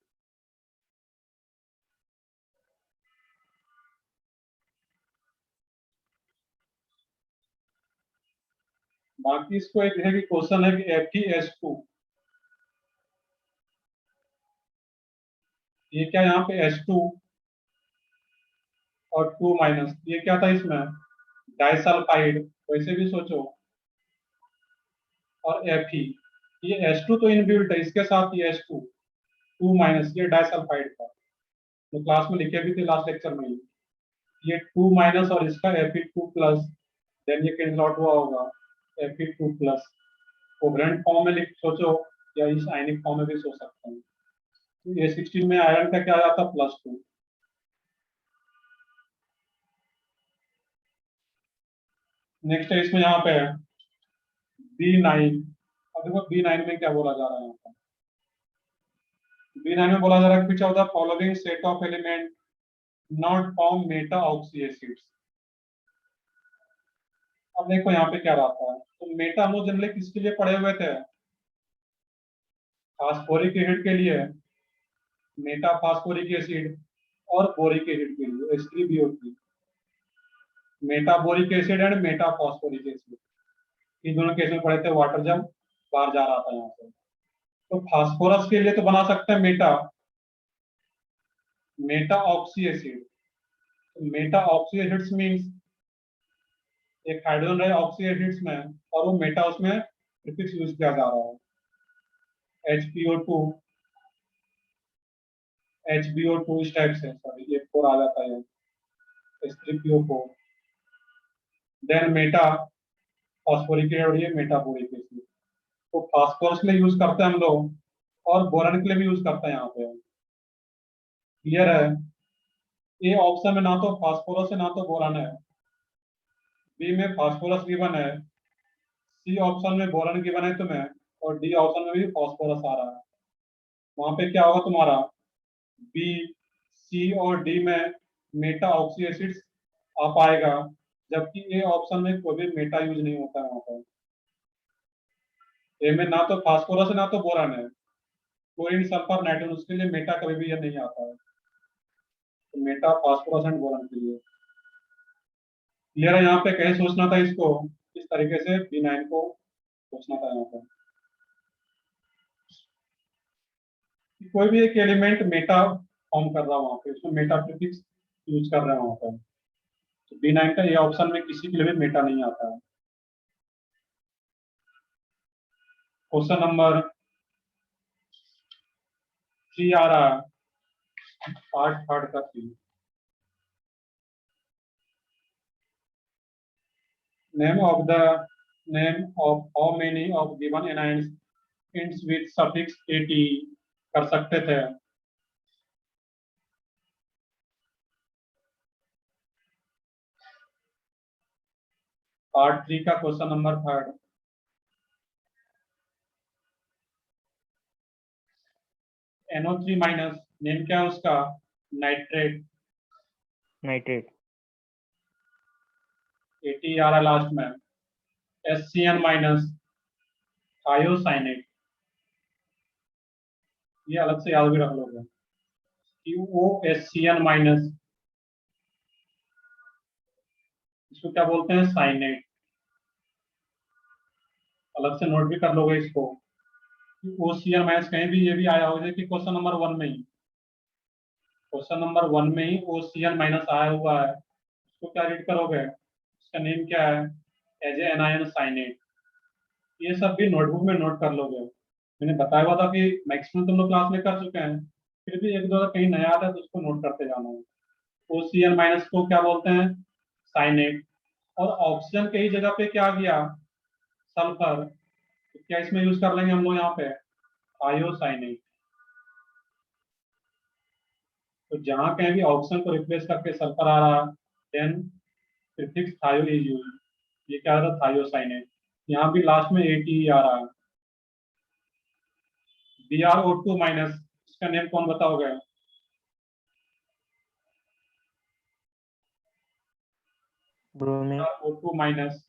बाकी इसको एक है कि क्वेश्चन है कि FeS2, ये क्या यहाँ पे S2 और 2 ये क्या था इसमें डाइसल्फाइड, वैसे भी सोचो। और Fe, ये S2 तो इनबिल्ट है, इसके साथ ये S2 2 ये डाइसल्फाइड का, तो क्लास में लिखे भी थे लास्ट लेक्चर में ही। ये 2 और इसका Fe2+, देन ये कैंसिल आउट हुआ होगा Fe2+। कोवेलेंट फॉर्म में लिख सोचो या इस आयनिक फॉर्म में भी सोच सकते हैं। तो ये 16 में आयरन का क्या आ जाता +2। नेक्स्ट है इसमें यहाँ पे है B9। अब देखो B9 में क्या बोला जा रहा है यहाँ पर। B9 में बोला जा रहा है which of the following set of element not form meta oxy acids। अब देखो यहाँ पे क्या रहता है, तो मेटा हम लोग जनरली किसके लिए पढ़े हुए थे, फास्फोरिक एसिड के लिए, मेटा फास्फोरिक एसिड, और बोरिक एसिड के लिए H3BO3। Meta boric acid and meta phosphoric acid, इन दोनों केस में पढ़े थे वाटर जब बाहर जा रहा था यहाँ से। तो फास्फोरस के लिए तो बना सकते हैं मेटा मेटा ऑक्सी एसिड। तो मेटा ऑक्सी एसिड्स मींस एक हाइड्रोजन है ऑक्सी एसिड्स में, और वो मेटा उसमें प्रीफिक्स यूज किया जा रहा है HPO2 HBO2 इस टाइप से, सॉरी ये 4 आ जाता है H3PO4, then Meta phosphoric acid और ये मेटाबोरिक एसिड। तो फास्फोरस के लिए यूज करते हैं हम लोग और बोरान के लिए भी यूज करते हैं यहाँ पे। क्लियर है? ए ऑप्शन में ना तो फास्फोरस है ना तो बोरान है, बी में फास्फोरस गिवन है, सी ऑप्शन में बोरान गिवन है तुम्हें, और डी ऑप्शन में भी फास्फोरस आ रहा है। वहां पे क्या होगा तुम्हारा बी सी और डी में मेटा ऑक्सी एसिड्स आ पाएगा, जबकि ए ऑप्शन में कोई भी मेटा यूज नहीं होता है वहां पर। ए में ना तो फास्फोरस है ना तो बोरान है, क्लोरीन सल्फर नाइट्रोजन, उसके लिए मेटा कभी भी ये नहीं आता है। तो मेटा फास्फोरस एंड बोरान के लिए क्लियर है। यहाँ पे कैसे सोचना था इसको, इस तरीके से B9 को सोचना था यहाँ पर। कोई भी एक एलिमेंट मेटा फॉर्म कर रहा है वहां पे, उसमें मेटा प्रीफिक्स यूज कर रहे हैं वहां पर। तो B9 का ये ऑप्शन में किसी के लिए भी मेटा नहीं आता है। क्वेश्चन नंबर 3 आ रहा है, पार्ट थर्ड का 3। Name of how many of given anions ends with suffix at कर सकते थे। पार्ट 3 का क्वेश्चन नंबर 3। NO3 नेम क्या है उसका नाइट्रेट, नाइट्रेट। AT आ रहा लास्ट में। SCN- थायोसाइनेट, ये अलग से याद भी रख लोगे। QOSCN-, इसको क्या बोलते हैं साइनेट, अलग से नोट भी कर लोगे इसको। OCN- कहीं भी ये भी आया होगा कि क्वेश्चन नंबर 1 में ही क्वेश्चन नंबर 1 में ही OCl माइनस आया हुआ है, उसको क्या रीड करोगे? उसका नेम क्या है? As a anion cyanate. ये सब भी नोटबुक में नोट कर लोगे। मैंने बताया हुआ था कि मैक्सिमम तुम लोग क्लास में कर चुके हैं, फिर भी एक दो अगर कहीं नया आता है तो उसको नोट करते जाना है। OCl माइनस को क्या बोलते हैं? साइनेट। और ऑक्सीजन के ही जगह पे क्या आ गया? सल्फर। तो क्या इसमें यूज कर लेंगे हम लोग यहाँ पे? थायोसाइनेट। तो जहां कहीं भी ऑक्सीजन को रिप्लेस करके सल्फर आ रहा है, देन प्रीफिक्स थायो इज यूज। ये क्या रहा? थायोसाइनेट। यहाँ भी लास्ट में ATE आ रहा है। BrO2 माइनस, इसका नेम कौन बताओगे? ब्रोमेट। BrO2 माइनस,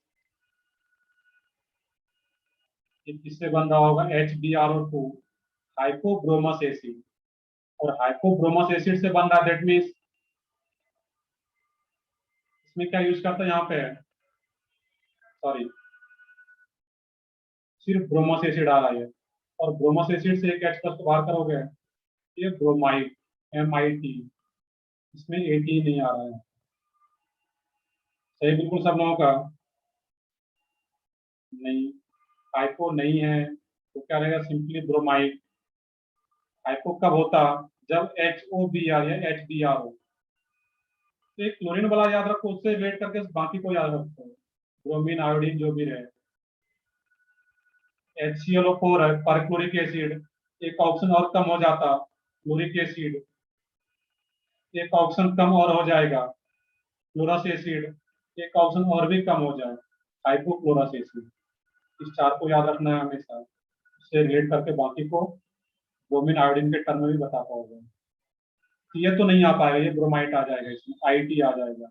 ये किससे बन रहा होगा? HbRO2, हाइपोब्रोमस acid. और हाइपोब्रोमस एसिड से बन रहा है, दैट मीन्स इसमें क्या यूज करते हैं यहाँ पे? सॉरी, सिर्फ ब्रोमस एसिड आ रहा है। और ब्रोमस एसिड से एक H प्लस को बाहर करोगे, ये ब्रोमाइड, MIT। इसमें AT नहीं आ रहा है। सही बिल्कुल सब लोगों का? नहीं, हाइपो नहीं है तो क्या रहेगा? Simply bromide. हाइपो कब होता? जब HOBr या HBr हो। तो एक क्लोरीन वाला याद रखो, उससे रिलेट करके बाकी को याद रखो। ब्रोमीन, आयोडीन जो भी रहे। HClO4 है, परक्लोरिक एसिड। एक ऑप्शन और कम हो जाता, क्लोरिक एसिड। एक ऑप्शन कम और हो जाएगा, क्लोरस एसिड। एक ऑप्शन और भी कम हो जाए, हाइपोक्लोरस एसिड। इस चार को याद रखना है हमेशा, इससे रिलेट करके बाकी को ब्रोमीन आयोडीन के टर्म में भी बता पाओगे। ये तो नहीं आ पाएगा, ये ब्रोमाइट आ जाएगा, इसमें IT आ जाएगा।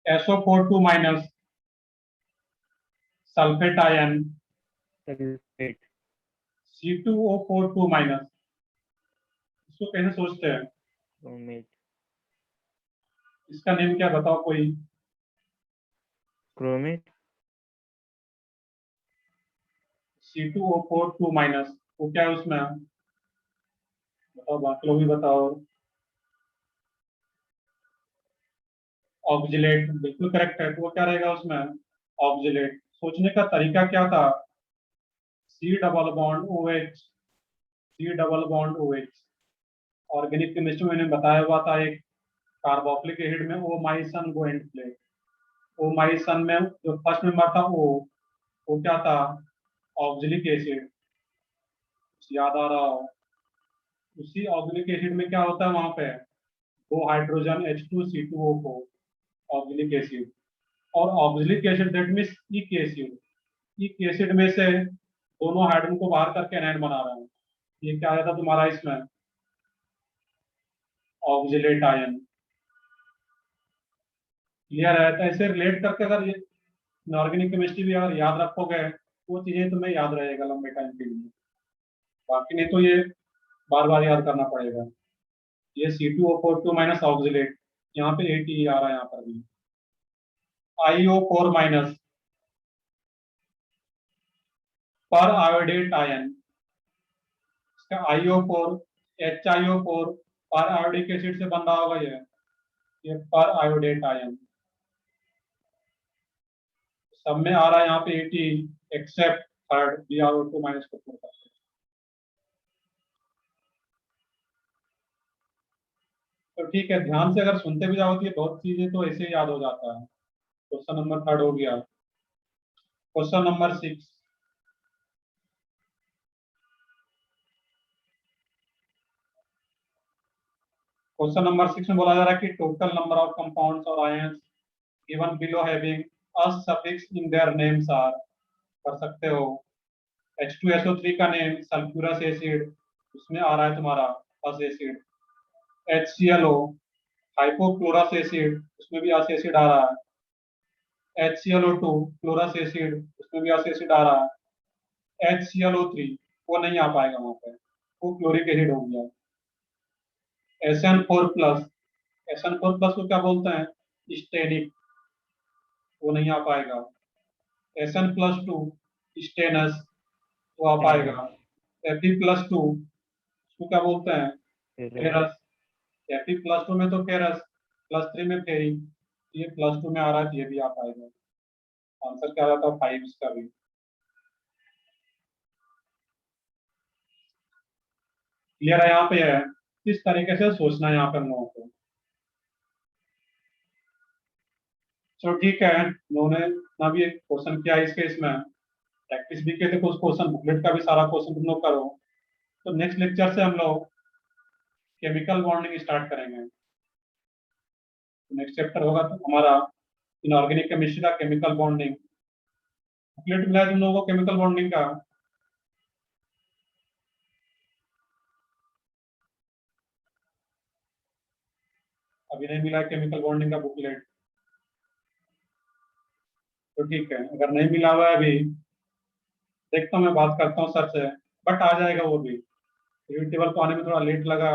SO42 minus, sulphate ion. Sulphate. C2O42 minus, इसको कैसे सोचते हैं? ब्रोमेट। इसका नेम क्या बताओ कोई? क्रोमेट। C2O42 माइनस, वो क्या है उसमें? बताओ, बाकी लोग भी बताओ। ऑक्जिलेट, बिल्कुल करेक्ट है। तो वो क्या रहेगा उसमें? ऑक्जिलेट। सोचने का तरीका क्या था? C double bond OH, C double bond OH। Organic chemistry में मैंने बताया हुआ था, एक कार्बोक्सिलिक एसिड में O my son go and play. O my son में जो फर्स्ट मेंबर था O, वो क्या था? Oxalic acid. याद आ रहा हो? उसी ऑक्जिलिक एसिड में क्या होता है वहां पे? दो हाइड्रोजन H2C2O4, ऑक्जिलिक एसिड। और ऑक्जिलिक एसिड दैट मीन्स इक एसिड। इक एसिड में से दोनों हाइड्रोजन को बाहर करके एनायन बना रहे हैं। ये क्या आया था तुम्हारा इसमें? Oxalate ion. क्लियर है? तो ऐसे रिलेट करके अगर ये ऑर्गेनिक केमिस्ट्री भी अगर याद रखोगे, वो चीजें तुम्हें याद रहेगा लंबे टाइम के लिए। बाकी नहीं तो ये बार बार याद करना पड़ेगा। ये C2O42 माइनस ऑक्जिलेट, यहाँ पे ATE आ रहा है यहाँ पर भी। IO4 माइनस, पर आयोडेट आयन। इसका IO4, HIO4 पर आयोडिक एसिड से बन रहा होगा ये पर आयोडेट आयन। सब में आ रहा है यहाँ पे ATE, accept third BrO2 minus को छोड़ करके। तो ठीक है, ध्यान से अगर सुनते भी जाओ तो ये बहुत चीजें तो ऐसे ही याद हो जाता है। क्वेश्चन नंबर 3 हो गया। क्वेश्चन नंबर 6, क्वेश्चन नंबर 6 में बोला जा रहा है कि टोटल नंबर ऑफ कंपाउंड्स और ions given below having a suffix in their names are. कर सकते हो। H2SO3 का नेम सल्फ्यूरस एसिड, उसमें आ रहा है तुम्हारा अस एसिड। HClO, हाइपोक्लोरस एसिड, उसमें भी अस एसिड आ रहा है। HClO2, क्लोरस एसिड, उसमें भी अस एसिड आ रहा है। HClO3, वो नहीं आ पाएगा वहां पे, वो क्लोरिक एसिड हो गया। SN4 प्लस, SN4 प्लस को क्या बोलते हैं? स्टेनिक, वो नहीं आ पाएगा। SN+2, स्टेनस, वो आ पाएगा। Fe+2, उसको क्या बोलते हैं? फेरस। फेरस, Fe +2 में तो फेरस, +3 में फेरी, ये +2 में आ रहा है तो ये भी आ पाएगा। आंसर क्या आ रहा था 5 इसका भी। क्लियर है यहाँ पे है किस तरीके से सोचना है यहाँ पे हम लोगों को। चलो ठीक है, उन्होंने ना भी एक क्वेश्चन किया इस केस में, प्रैक्टिस भी किए थे कुछ क्वेश्चन, बुकलेट का भी सारा क्वेश्चन तुम लोग करो। तो नेक्स्ट लेक्चर से हम लोग केमिकल बॉन्डिंग स्टार्ट करेंगे। नेक्स्ट चैप्टर होगा तो हमारा इनऑर्गेनिक केमिस्ट्री का केमिकल बॉन्डिंग। बुकलेट मिला है तुम लोगों को केमिकल बॉन्डिंग का? अभी नहीं मिला केमिकल बॉन्डिंग का बुकलेट? तो ठीक है, अगर नहीं मिला हुआ है अभी, देखता हूँ मैं बात करता हूँ सर से, बट आ जाएगा वो भी। टेबल को आने में थोड़ा लेट लगा,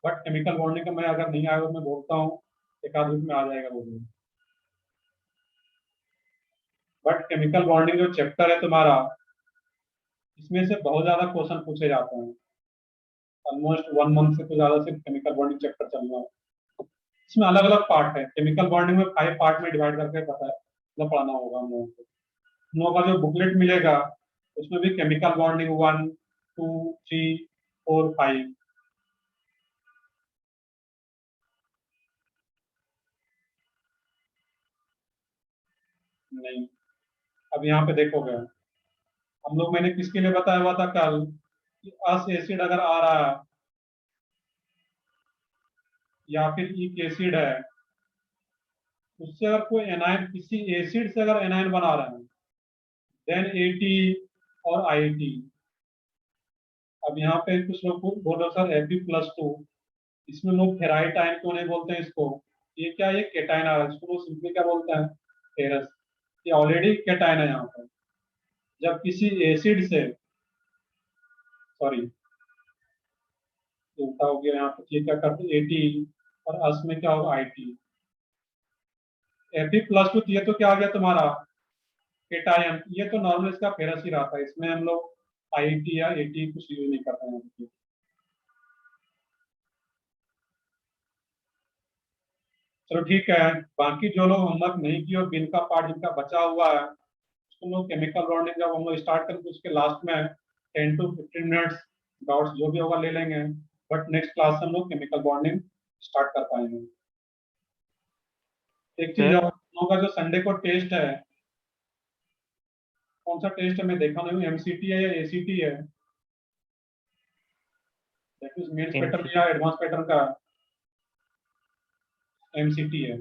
बट केमिकल बॉन्डिंग का मैं अगर नहीं आया तो मैं बोलता हूँ एक आध वीक में आ जाएगा वो भी। बट केमिकल बॉन्डिंग जो चैप्टर है तुम्हारा, इसमें से बहुत ज्यादा क्वेश्चन पूछे जाते हैं। ऑलमोस्ट 1 मंथ से तो ज्यादा सिर्फ केमिकल बॉन्डिंग चैप्टर चल रहा है। इसमें अलग अलग पार्ट है, केमिकल बॉन्डिंग में 5 पार्ट में डिवाइड करके पता है मतलब पढ़ाना होगा हम लोगों को। हम लोगों का जो बुकलेट मिलेगा उसमें भी केमिकल बॉन्डिंग 1, 2, 3, 4, 5। नहीं, अब यहाँ पे देखोगे हम लोग, मैंने किसके लिए बताया हुआ था कल कि अस एसिड अगर आ रहा है या फिर एक एसिड है, उससे अगर कोई एनायन, किसी एसिड से अगर एनायन बना रहे हैं, देन एटी और आईटी। अब यहाँ पे कुछ लोग बोलो सर Fe+2, इसमें लोग फेराइट आयन क्यों नहीं बोलते हैं इसको? ये क्या, ये केटायन आ रहा है, इसको लोग सिंपली क्या बोलते हैं? फेरस। ये ऑलरेडी केटायन है यहाँ पर। जब किसी एसिड से, सॉरी उल्टा हो गया यहाँ पे, ये क्या करते हैं एटी और अस में क्या होगा आईटी। Fe+2 ये तो क्या आ गया तुम्हारा केटायन, ये तो नॉर्मल इसका फेरस ही रहता है, इसमें हम लोग आईटी या एटी कुछ यूज नहीं करते हैं। चलो ठीक है, बाकी जो लोग होमवर्क नहीं किए और बिन का पार्ट जिनका बचा हुआ है, उसको लोग केमिकल बॉन्डिंग जब हम लोग स्टार्ट करेंगे उसके लास्ट में 10 to 15 मिनट्स डाउट्स जो भी होगा ले लेंगे। बट नेक्स्ट क्लास से हम लोग केमिकल बॉन्डिंग स्टार्ट कर पाएंगे। एक चीज और, हम लोगों का जो संडे को टेस्ट है, कौन सा टेस्ट है मैं देखा नहीं हूँ, एमसीटी है या एसीटी है? दैट मींस मेंस पैटर्न या एडवांस पैटर्न का? एमसीटी है।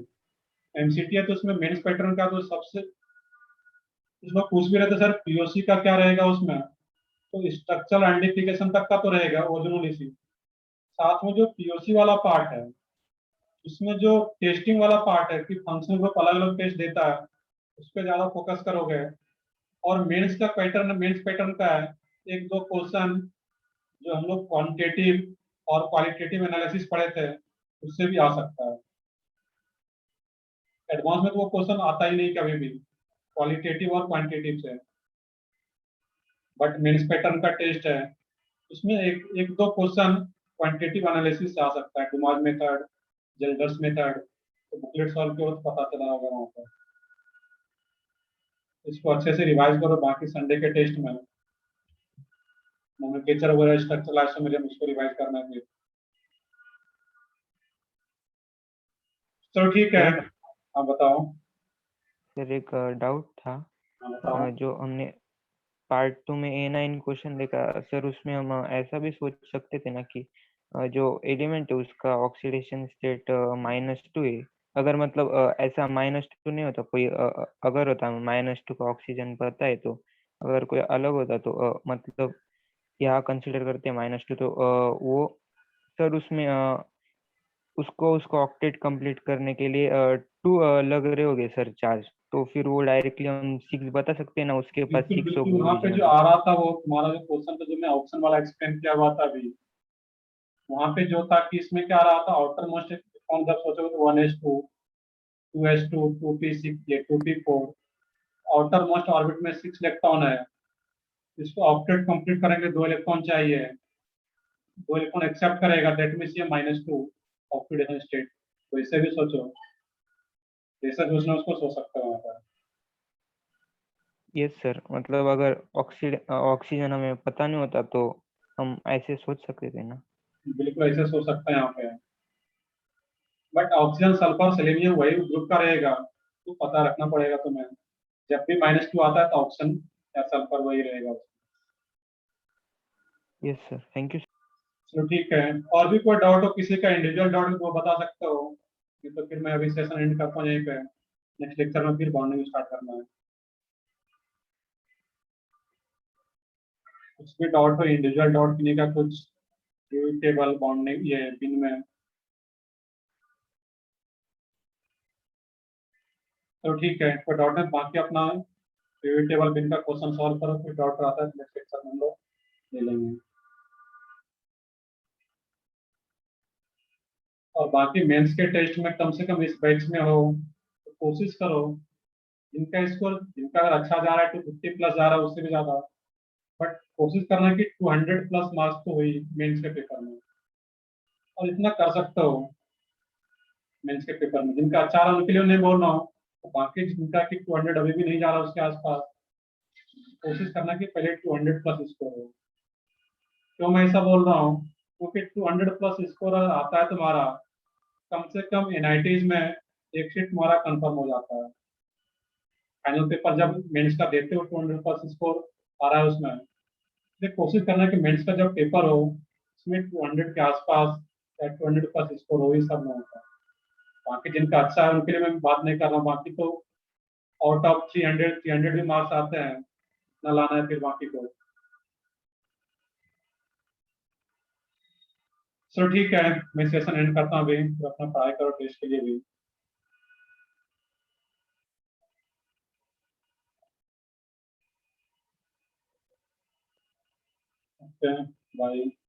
एमसीटी है तो उसमें मेंस पैटर्न का तो सबसे, उसमें पूछ भी रहे थे सर पीओसी का क्या रहेगा उसमें, तो स्ट्रक्चरल आइडेंटिफिकेशन तक का तो रहेगा ओरिजिनल इसी, साथ में जो पीओसी वाला पार्ट है उसमें जो टेस्टिंग वाला पार्ट है कि फंक्शनल ग्रुप अलग अलग टेस्ट देता है, उस पर ज्यादा फोकस करोगे। और मेंस का पैटर्न, मेंस पैटर्न का है एक दो क्वेश्चन जो हम लोग क्वांटिटेटिव और क्वालिटेटिव एनालिसिस पढ़े थे, उससे भी आ सकता है। एडवांस में तो वो क्वेश्चन आता ही नहीं कभी भी, क्वालिटेटिव और क्वांटिटेटिव से। बट मेंस पैटर्न का टेस्ट है, उसमें एक एक दो क्वेश्चन क्वांटिटेटिव एनालिसिस से आ सकता है, डुमाज मेथड, जेल्डर्स मेथड। तो बुकलेट सॉल्व किया तो पता चला होगा वहाँ पर। इसको अच्छे से रिवाइज करो, बाकी संडे के टेस्ट में नोमेनक्लेचर वगैरह स्ट्रक्चरल आइसोमेरिज्म उसको रिवाइज करना है। चलो ठीक है, आप बताओ। सर एक डाउट था, हाँ बताओ। जो हमने पार्ट 2 में A9 क्वेश्चन देखा सर, उसमें हम ऐसा भी सोच सकते थे ना कि जो एलिमेंट है उसका ऑक्सीडेशन स्टेट -2 है। अगर मतलब ऐसा -2 नहीं होता, कोई अगर होता -2 का ऑक्सीजन पता है तो, अगर कोई अलग होता तो मतलब यहाँ कंसिडर करते हैं -2 तो वो सर उसमें उसको ऑक्टेट कंप्लीट करने के लिए 2 लग रहे होंगे सर चार्ज, तो फिर वो डायरेक्टली हम 6 बता सकते हैं ना, उसके पास बिल्कुल 6 बिल्कुल, वहाँ पे जो ओरिजिनल। आ रहा था वो तुम्हारा जो क्वेश्चन था जो मैं ऑप्शन वाला एक्सप्लेन किया हुआ था अभी, वहाँ पे जो था कि इसमें क्या आ रहा था, आउटर मोस्ट इलेक्ट्रॉन जब सोचोगे तो 1s2, 2s2, 2p6, ये 2p4, आउटर मोस्ट ऑर्बिट में 6 इलेक्ट्रॉन है। इसको ऑक्टेट कंप्लीट करेंगे 2 इलेक्ट्रॉन चाहिए, 2 इलेक्ट्रॉन एक्सेप्ट करेगा, दैट मीन्स ये -2। ऑक्सीडेशन स्टेट, तो इसे भी सोचो, जैसे सोचना उसको सोच सकते हो वहाँ पर। यस सर, मतलब अगर ऑक्सीजन हमें पता नहीं होता तो हम ऐसे सोच सकते थे ना। बिल्कुल ऐसे सोच सकते हैं यहाँ पे, बट ऑक्सीजन सल्फर सेलेनियम वही ग्रुप का रहेगा, तो पता रखना पड़ेगा तुम्हें। जब भी -2 आता है तो ऑक्सीजन या सल्फर वही रहेगा। Yes sir, thank you. चलो ठीक है, और भी कोई डाउट हो किसी का, इंडिविजुअल डाउट वो बता सकते हो, नहीं तो फिर मैं अभी सेशन एंड करता हूँ यहीं पे। नेक्स्ट लेक्चर में फिर बॉन्डिंग स्टार्ट करना है। कुछ भी डाउट हो, इंडिविजुअल डाउट किन्हीं का कुछ, टेबल बॉन्डिंग ये पिन में। तो ठीक है, कोई डाउट है बाकी अपना टेबल पिन का क्वेश्चन सॉल्व करो, फिर डाउट आता है नेक्स्ट लेक्चर में हम लोग ले लेंगे। और बाकी मेंस के टेस्ट में कम से कम इस बैच में हो तो कोशिश करो, जिनका स्कोर जिनका अगर अच्छा जा रहा है 250 प्लस जा रहा है उससे भी ज्यादा, बट कोशिश करना कि 200 प्लस मार्क्स तो हुई मेंस के पेपर में, और इतना कर सकते हो मेंस के पेपर में। जिनका अच्छा रहा उनके लिए नहीं बोल रहा हूँ, तो बाकी जिनका कि 200 अभी भी नहीं जा रहा उसके आसपास, कोशिश करना कि पहले 200 प्लस स्कोर हो। क्यों मैं ऐसा बोल रहा हूँ, क्योंकि 200 प्लस स्कोर आता है तुम्हारा, कम से कम एनआईटीज में एक सीट तुम्हारा कंफर्म हो जाता है। फाइनल पेपर जब मेंस का देते हो 200 प्लस स्कोर आ रहा है उसमें, इसलिए कोशिश करना कि मेंस का जब पेपर हो उसमें 200 के आसपास या 200 प्लस स्कोर हो, ही सब में होता है। बाकी जिनका अच्छा है उनके लिए मैं बात नहीं कर रहा हूँ, बाकी तो आउट ऑफ 300 भी मार्क्स आते हैं, ना लाना है फिर बाकी को। चलो ठीक है, मैं सेशन एंड करता हूँ अभी, तो अपना पढ़ाई करो टेस्ट के लिए भी। Okay, bye.